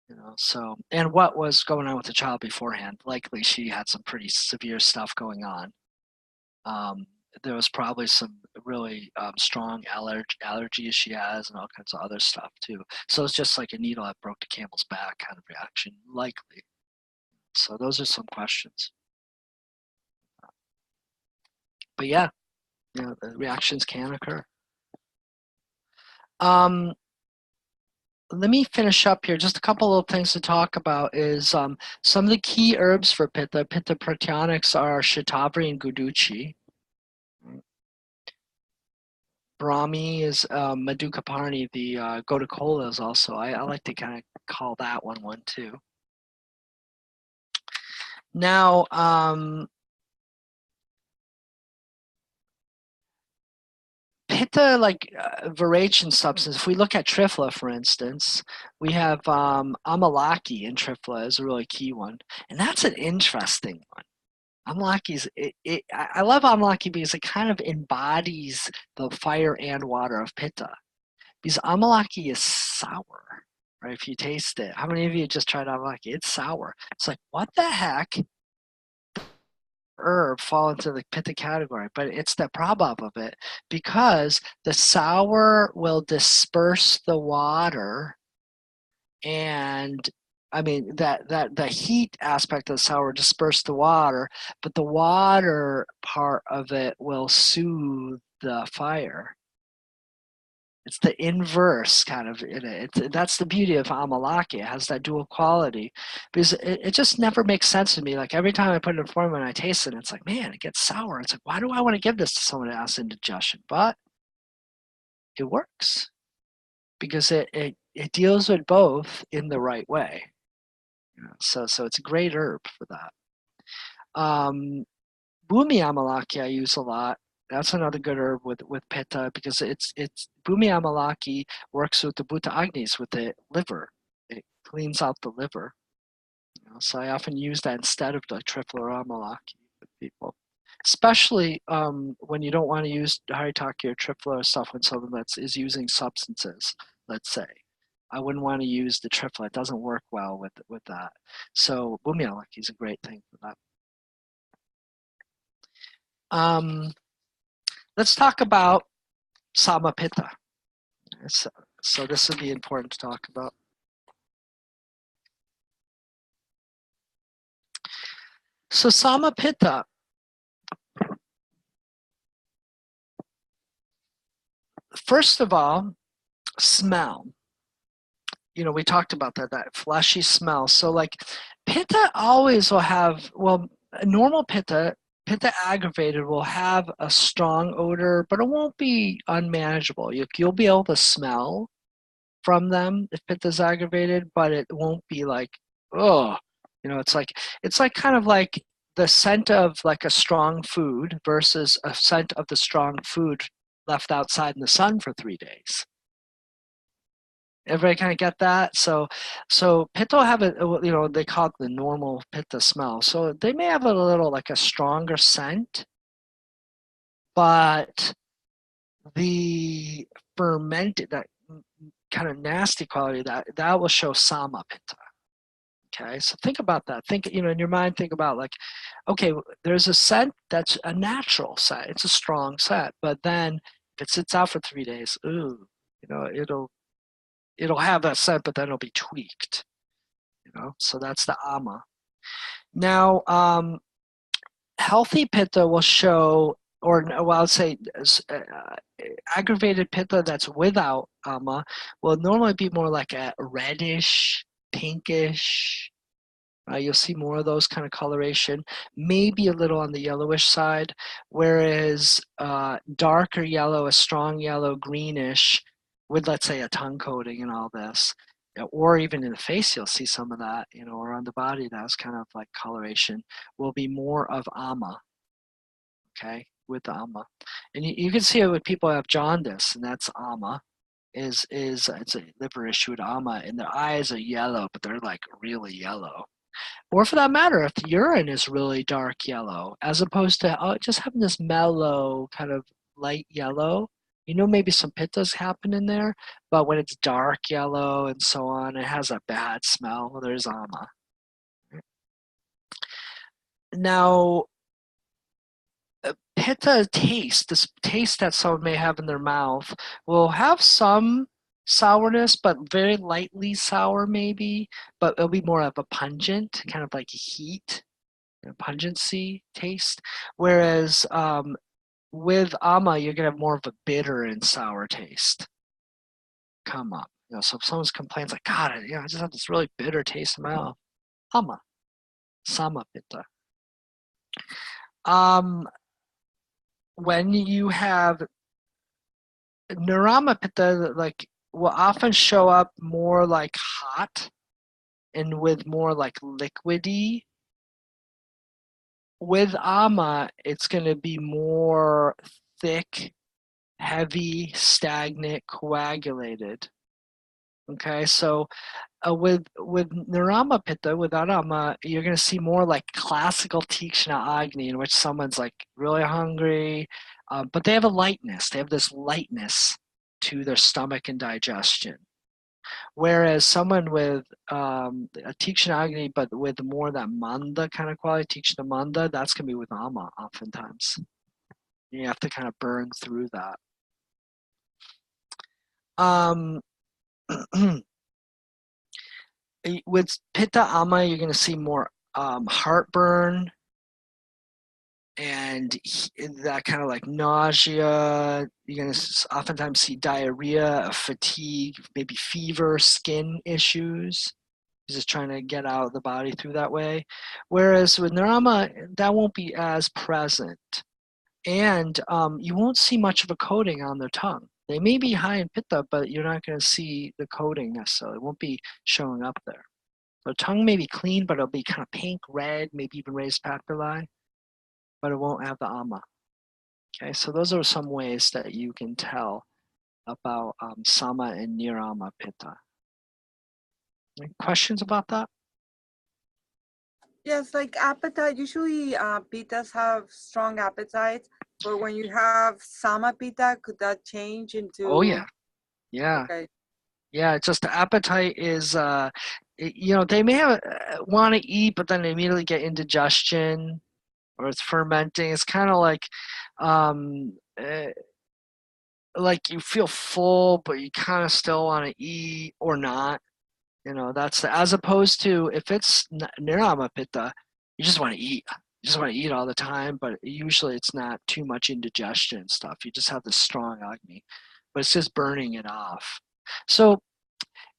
You know, so, and what was going on with the child beforehand? Likely she had some pretty severe stuff going on. There was probably some really strong allergies she has and all kinds of other stuff too. So it's just like a needle that broke the camel's back kind of reaction, likely. So those are some questions. But yeah, the reactions can occur. Let me finish up here. Just a couple of things to talk about is some of the key herbs for Pitta. Pitta proteonics are Shatavari and Guduchi. Brahmi is Madukaparni. The Godakola is also. I like to kind of call that one too. Now, Pitta, like Veracean substance, if we look at Triphala, for instance, we have Amalaki in Triphala is a really key one. And that's an interesting one. Amalaki's, I love Amalaki because it kind of embodies the fire and water of Pitta. Because Amalaki is sour, right? If you taste it. How many of you just tried Amalaki? It's sour. It's like, what the heck? Herb fall into the Pitta category, but it's the prabhav of it because the sour will disperse the water, and I mean that the heat aspect of the sour disperse the water, but the water part of it will soothe the fire. It's the inverse kind of in it. That's the beauty of Amalaki. It has that dual quality because it just never makes sense to me. Like every time I put it in form and I taste it, it's like, man, it gets sour. It's like, why do I want to give this to someone that has indigestion? But it works because it deals with both in the right way. So it's a great herb for that. Bhumi Amalaki I use a lot. That's another good herb with Pitta because it's Bhumi Amalaki works with the Bhuta Agnis with the liver. It cleans out the liver. So I often use that instead of the Triphala or Amalaki with people. Especially when you don't want to use Haritaki or Triphala or stuff when someone is using substances, let's say. I wouldn't want to use the Triphala. It doesn't work well with that. So Bhumi Amalaki is a great thing for that. Let's talk about Samapitta. So this would be important to talk about. So Samapitta, first of all, smell. We talked about that fleshy smell. So like Pitta always will have, well, normal Pitta aggravated will have a strong odor, but it won't be unmanageable. You'll be able to smell from them if Pitta's aggravated, but it won't be like, oh, it's like kind of like the scent of like a strong food versus a scent of the strong food left outside in the sun for 3 days. Everybody kind of get that? So Pitta will have they call it the normal Pitta smell. So they may have a little like a stronger scent, but the fermented, that kind of nasty quality, that will show Sama Pitta. Okay, so think about that. Think, in your mind, think about like, okay, there's a scent that's a natural scent. It's a strong scent, but then if it sits out for 3 days, ooh, it'll have that scent, but then it'll be tweaked, so that's the ama. Now, healthy Pitta will show, or well, I would say aggravated Pitta that's without ama will normally be more like a reddish, pinkish. You'll see more of those kind of coloration, maybe a little on the yellowish side, whereas darker yellow, a strong yellow, greenish, with let's say a tongue coating and all this, or even in the face you'll see some of that, or on the body that's kind of like coloration, will be more of ama, okay, with the ama. And you can see it with people who have jaundice, and that's ama, it's a liver issue with ama, and their eyes are yellow, but they're like really yellow. Or for that matter, if the urine is really dark yellow, as opposed to just having this mellow kind of light yellow, maybe some pittas happen in there, but when it's dark yellow and so on, it has a bad smell. Well, there's ama. Now, pitta taste, this taste that someone may have in their mouth, will have some sourness, but very lightly sour maybe, but it'll be more of a pungent, kind of like heat, pungency taste. Whereas with ama, you're gonna have more of a bitter and sour taste come up. So if someone's complains like, God, I just have this really bitter taste in my mouth. Ama, sama pitta. When you have nirama pitta, like will often show up more like hot and with more like liquidy. With ama, it's going to be more thick, heavy, stagnant, coagulated. Okay, so with nirama pitta, without ama, you're going to see more like classical tikshna agni, in which someone's like really hungry, but they have a lightness. They have this lightness to their stomach and digestion. Whereas someone with a tikshna agni, but with more that manda kind of quality, tikshna manda, that's going to be with ama oftentimes. You have to kind of burn through that. With pitta ama, you're going to see more heartburn and that kind of like nausea. You're going to oftentimes see diarrhea, fatigue, maybe fever, skin issues. Just trying to get out of the body through that way. Whereas with nirama, that won't be as present. And you won't see much of a coating on their tongue. They may be high in pitta, but you're not going to see the coating necessarily. It won't be showing up there. The tongue may be clean, but it'll be kind of pink, red, maybe even raised papillae, but it won't have the ama. Okay, so those are some ways that you can tell about sama and nirama pitta. Any questions about that? Yes, like appetite. Usually, pittas have strong appetite, but when you have sama pitta, could that change into? Oh yeah, yeah. Okay. Yeah, it's just the appetite is, they may have, want to eat, but then they immediately get indigestion or it's fermenting. It's kind of like you feel full, but you kind of still want to eat or not. That's as opposed to if it's nirama pitta, you just want to eat. You just want to eat all the time, but usually it's not too much indigestion and stuff. You just have this strong agni, but it's just burning it off. So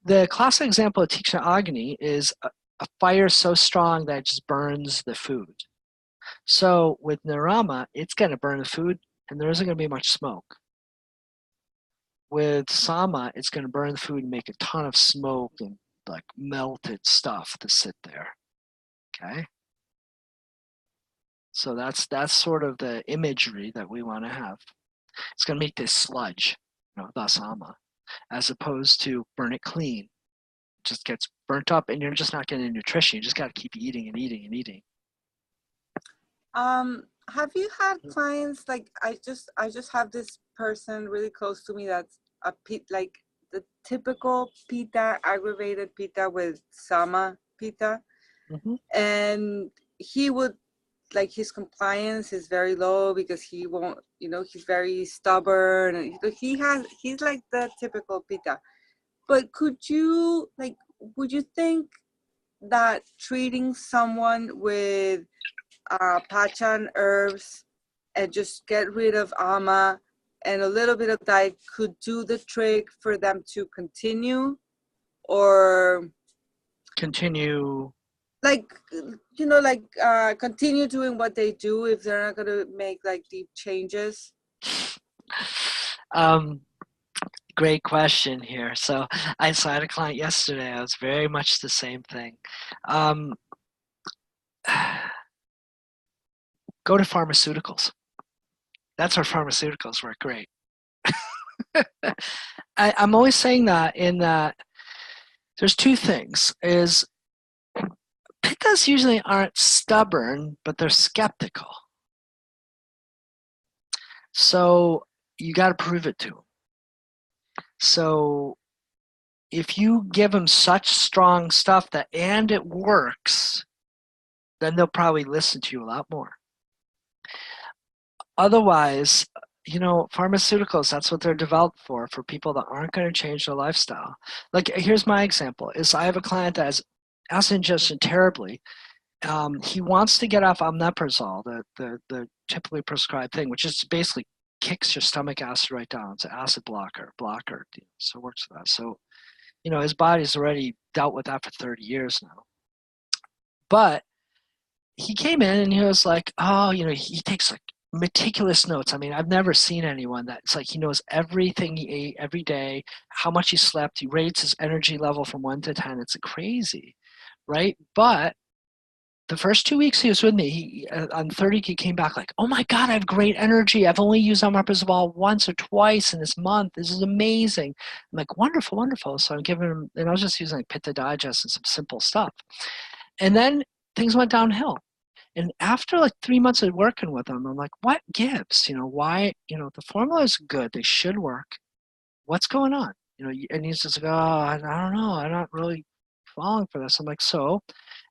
the classic example of tikshna agni is a fire so strong that it just burns the food. So with nirama, it's going to burn the food, and there isn't going to be much smoke. With sama, it's going to burn the food and make a ton of smoke and like melted stuff to sit there. Okay. So that's sort of the imagery that we want to have. It's going to make this sludge, the sama, as opposed to burn it clean. It just gets burnt up, and you're just not getting nutrition. You just got to keep eating and eating and eating. Have you had clients like I just have this person really close to me that's a pit like the typical pitta, aggravated pitta with sama pitta, and he would like his compliance is very low because he won't, he's very stubborn and he's like the typical pitta. But would you think that treating someone with pachan herbs and just get rid of ama and a little bit of diet could do the trick for them to continue or continue continue doing what they do if they're not going to make like deep changes? Great question here. So I had a client yesterday. I was very much the same thing. Go to pharmaceuticals. That's where pharmaceuticals work great. I'm always saying that in that there's two things. Is pittas usually aren't stubborn, but they're skeptical. So you got to prove it to them. So if you give them such strong stuff and it works, then they'll probably listen to you a lot more. Otherwise, pharmaceuticals, that's what they're developed for people that aren't going to change their lifestyle. Like, here's my example, is I have a client that has acid ingestion terribly, he wants to get off omeprazole, the typically prescribed thing, which just basically kicks your stomach acid right down. It's an acid blocker, so it works for that. So, his body's already dealt with that for 30 years now. But he came in and he was like, oh, he takes like meticulous notes. I mean, I've never seen anyone that's like, he knows everything he ate every day, how much he slept. He rates his energy level from 1 to 10. It's crazy, right? But the first 2 weeks he was with me, on 30, he came back like, oh my God, I have great energy. I've only used omeprazole once or twice in this month. This is amazing. I'm like, wonderful, wonderful. So I'm giving him, and I was just using like Pitta Digest and some simple stuff. And then things went downhill. And after like 3 months of working with him, I'm like, what gives? Why, the formula is good. They should work. What's going on? And he's just like, oh, I don't know. I'm not really falling for this. I'm like, so?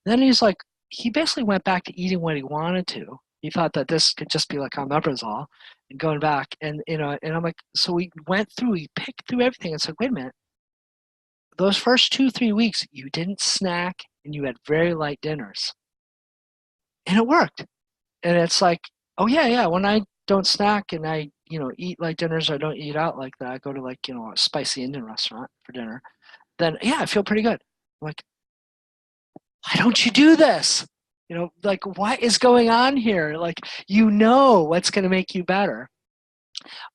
And then he's like, he basically went back to eating what he wanted to. He thought that this could just be like omeprazole and going back. And, and I'm like, so we picked through everything. It's like, wait a minute. Those first 2-3 weeks, you didn't snack and you had very light dinners. And it worked. And it's like, oh yeah, when I don't snack and I, eat light dinners, or I don't eat out like that, I go to like, a spicy Indian restaurant for dinner, then yeah, I feel pretty good. I'm like, why don't you do this? Like, what is going on here? Like, what's going to make you better.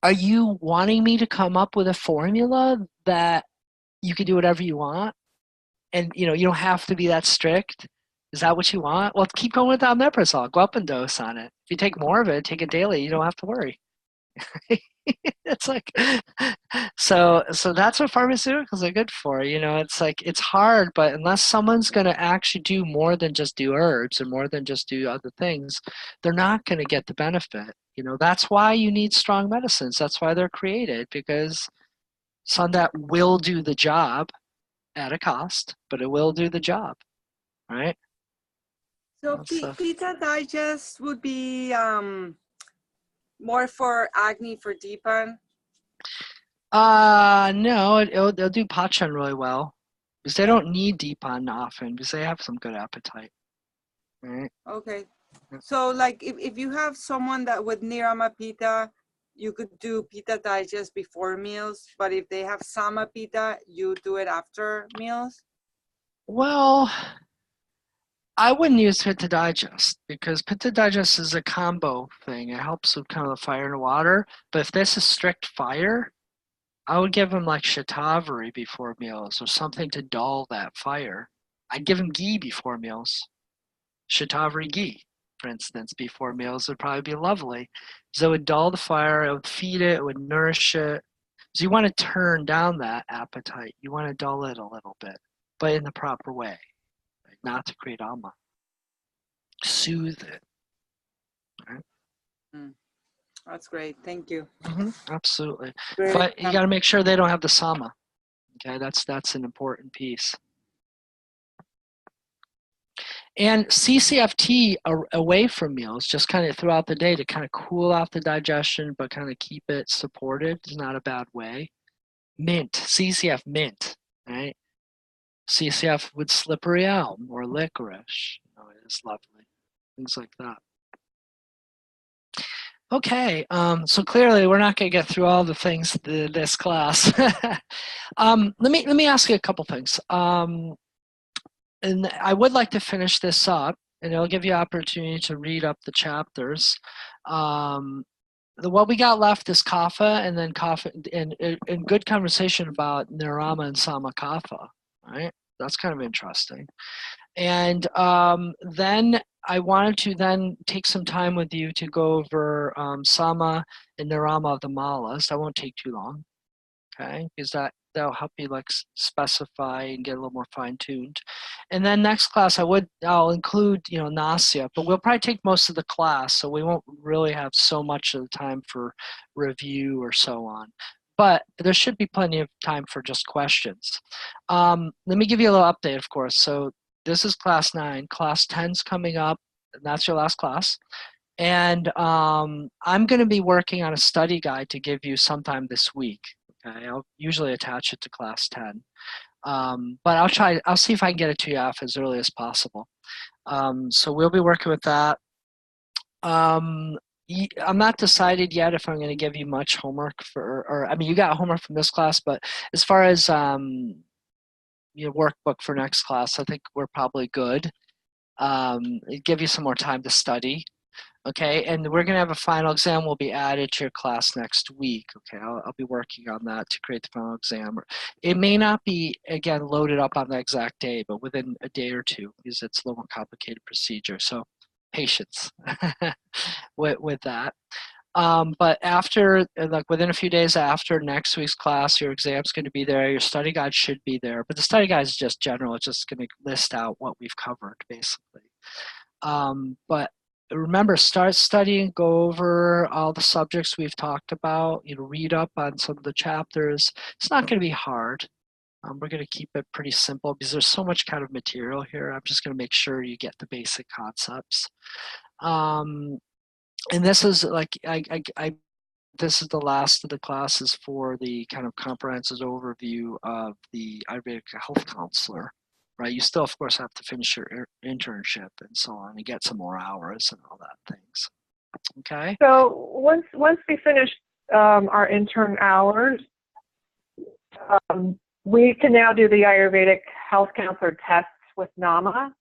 Are you wanting me to come up with a formula that you can do whatever you want? And, you don't have to be that strict? Is that what you want? Well, keep going with omeprazole. Go up in dose on it. If you take more of it, take it daily. You don't have to worry. It's like, so that's what pharmaceuticals are good for. It's like, it's hard, but unless someone's going to actually do more than just do herbs and more than just do other things, they're not going to get the benefit. That's why you need strong medicines. That's why they're created, because some that will do the job at a cost, but it will do the job, right? So Pitta Digest would be more for acne for Deepan? No, they'll do Pachan really well, because they don't need Deepan often, because they have some good appetite, right? Okay. So like if you have someone that with Nirama Pitta, you could do Pitta Digest before meals, but if they have Sama Pitta, you do it after meals? Well, I wouldn't use Pitta Digest, because Pitta Digest is a combo thing. It helps with kind of the fire and water. But if this is strict fire, I would give them like Shatavari before meals, or something to dull that fire. I'd give them ghee before meals. Shatavari ghee, for instance, before meals would probably be lovely. So it would dull the fire, it would feed it, it would nourish it. So you want to turn down that appetite. You want to dull it a little bit, but in the proper way. Not to create ama. Soothe it. Right? That's great. Thank you. Absolutely. But you got to make sure they don't have the sama. Okay, that's an important piece. And CCFT away from meals, just kind of throughout the day to kind of cool off the digestion, but kind of keep it supported is not a bad way. Mint, CCF mint, right? CCF with slippery elm or licorice, is lovely. Things like that. Okay, so clearly we're not going to get through all the things this class. Let me ask you a couple things. And I would like to finish this up, and it'll give you opportunity to read up the chapters. What we got left is kapha, and then kapha, and good conversation about nirama and sama kapha, right? That's kind of interesting. And then I wanted to then take some time with you to go over sama and nirama of the malas. That won't take too long, okay? Because that'll help you like specify and get a little more fine-tuned. And then next class I'll include nasya, but we'll probably take most of the class, so we won't really have so much of the time for review or so on. But there should be plenty of time for just questions. Let me give you a little update, of course. So this is class 9. Class 10's coming up, and that's your last class. And I'm going to be working on a study guide to give you sometime this week. Okay, I'll usually attach it to class 10. But I'll see if I can get it to you off as early as possible. So we'll be working with that. I'm not decided yet if I'm going to give you much homework or I mean, you got homework from this class, but as far as your workbook for next class, I think we're probably good. Give you some more time to study. Okay, and we're going to have a final exam will be added to your class next week. Okay, I'll be working on that to create the final exam. It may not be, again, loaded up on the exact day, but within a day or two, because it's a little more complicated procedure. So patience with that. But after, like within a few days after next week's class, your exam's going to be there. Your study guide should be there. But the study guide is just general. It's just going to list out what we've covered, basically. But remember, start studying, go over all the subjects we've talked about, read up on some of the chapters. It's not going to be hard. We're going to keep it pretty simple because there's so much kind of material here. I'm just going to make sure you get the basic concepts. And this is like, this is the last of the classes for the kind of comprehensive overview of the Ayurvedic health counselor. Right, you still, of course, have to finish your internship and so on, and get some more hours and all that things. Okay. So once we finish our intern hours, we can now do the Ayurvedic health counselor tests with NAMA.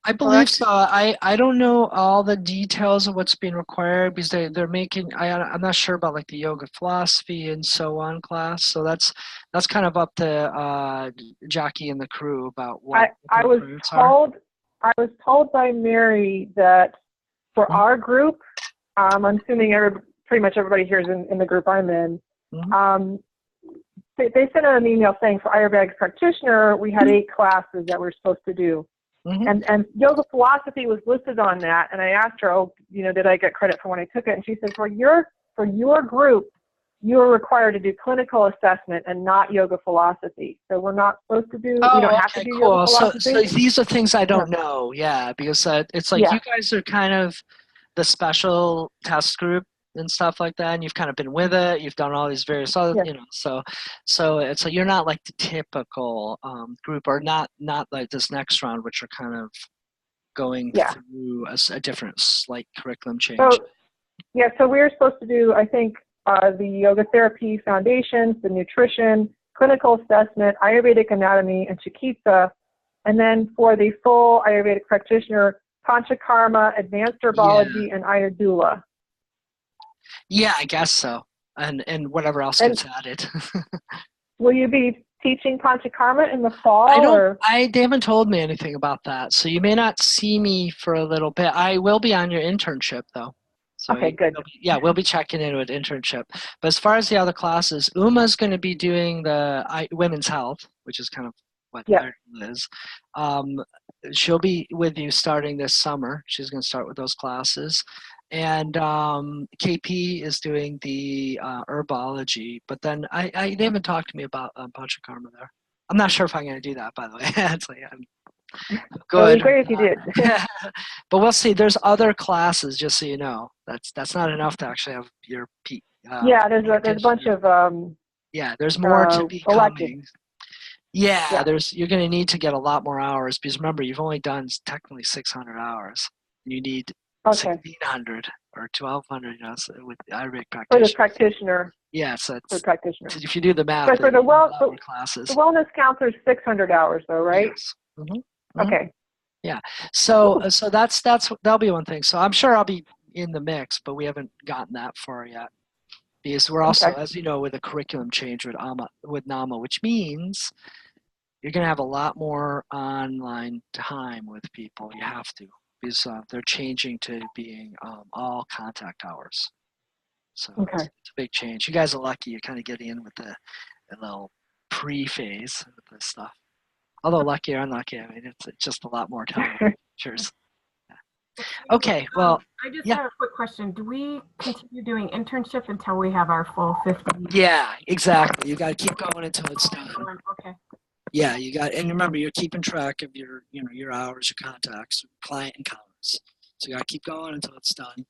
I believe so. I don't know all the details of what's being required because they're making. I'm not sure about like the yoga philosophy and so on class. So that's kind of up to Jackie and the crew about what I was told by Mary that for our group, I'm assuming pretty much everybody here is in the group I'm in. They sent out an email saying for Ayurvedic practitioner, we had 8 classes that we're supposed to do. And yoga philosophy was listed on that. And I asked her, did I get credit for when I took it? And she said, for your group, you are required to do clinical assessment and not yoga philosophy. So we're not supposed to do, we don't have to do yoga philosophy. So these are things I don't know. Yeah, because it's like you guys are kind of the special test group and stuff like that, and you've kind of been with it. You've done all these various other, so it's like you're not like the typical group, or not like this next round, which are kind of going through a different slight curriculum change. So we were supposed to do, I think, the yoga therapy foundations, the nutrition, clinical assessment, Ayurvedic anatomy, and Chikitsa, and then for the full Ayurvedic practitioner, Panchakarma, advanced herbology, and Ayurveda. Yeah, I guess so. And whatever else gets added. Will you be teaching Panchakarma in the fall? They haven't told me anything about that. So you may not see me for a little bit. I will be on your internship though. So okay, good. We'll be checking into an internship. But as far as the other classes, Uma's going to be doing the women's health, which is kind of what it is. She'll be with you starting this summer. She's going to start with those classes. And KP is doing the herbology, but then they haven't talked to me about Panchakarma there. I'm not sure if I'm going to do that, by the way. It's like, good. It'd be great if you did. But we'll see. There's other classes, just so you know. That's not enough to actually have your there's a bunch of there's more to be coming. You're going to need to get a lot more hours because remember, you've only done technically 600 hours. You need 1,600 or 1,200, with the Ayurvedic practitioner. For the practitioner. Yeah, so for the practitioner. If you do the math, but for the classes. The wellness counselor is 600 hours, though, right? Yes. Okay. Yeah. So that'll be one thing. So I'm sure I'll be in the mix, but we haven't gotten that far yet because we're also, as you know, with a curriculum change with NAMA, which means you're going to have a lot more online time with people. You have to. Because they're changing to being all contact hours. So it's a big change. You guys are lucky. You're kind of getting in with the little pre-phase with this stuff. Although lucky or unlucky, I mean, it's just a lot more time. Cheers. Okay, well. I just have a quick question. Do we continue doing internship until we have our full 50? Yeah, exactly. You got to keep going until it's done. Okay. Yeah, you got, and remember, you're keeping track of your hours, your contacts, client encounters. So you got to keep going until it's done.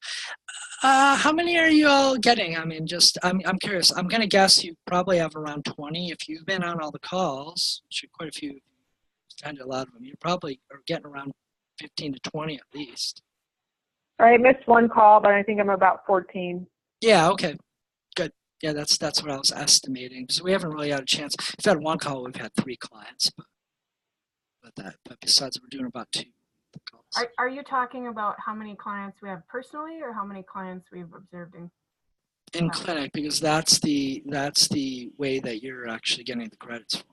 How many are you all getting? I mean, I'm curious. I'm going to guess you probably have around 20. If you've been on all the calls, which quite a few, attended a lot of them, you probably are getting around 15 to 20 at least. I missed one call, but I think I'm about 14. Yeah, okay. Good. Yeah, that's what I was estimating. So we haven't really had a chance. We've had one call, we've had 3 clients, but besides, we're doing about 2 calls. Are you talking about how many clients we have personally, or how many clients we've observed in clinic? Because that's the way that you're actually getting the credits for.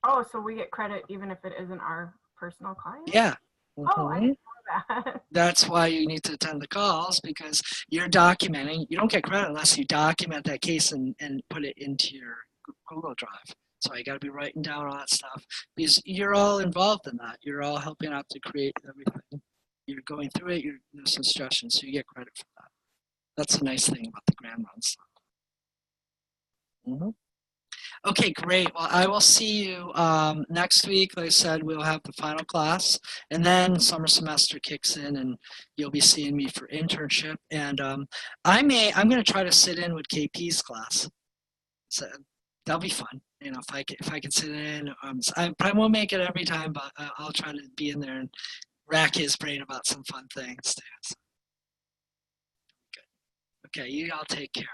Oh, so we get credit even if it isn't our personal client? Yeah. Oh, I didn't know that. That's why you need to attend the calls, because you're documenting. You don't get credit unless you document that case and put it into your Google Drive. So you got to be writing down all that stuff, because you're all involved in that. You're all helping out to create everything. You're going through it. There's some suggestions, so you get credit for that. That's the nice thing about the grand run stuff. Mm-hmm. Okay, great. Well, I will see you next week. Like I said, we'll have the final class, and then summer semester kicks in, and you'll be seeing me for internship. And I'm going to try to sit in with KP's class. So that'll be fun. You know, if I can sit in, I probably won't make it every time, but I'll try to be in there and rack his brain about some fun things too. So. Good. Okay, you all take care.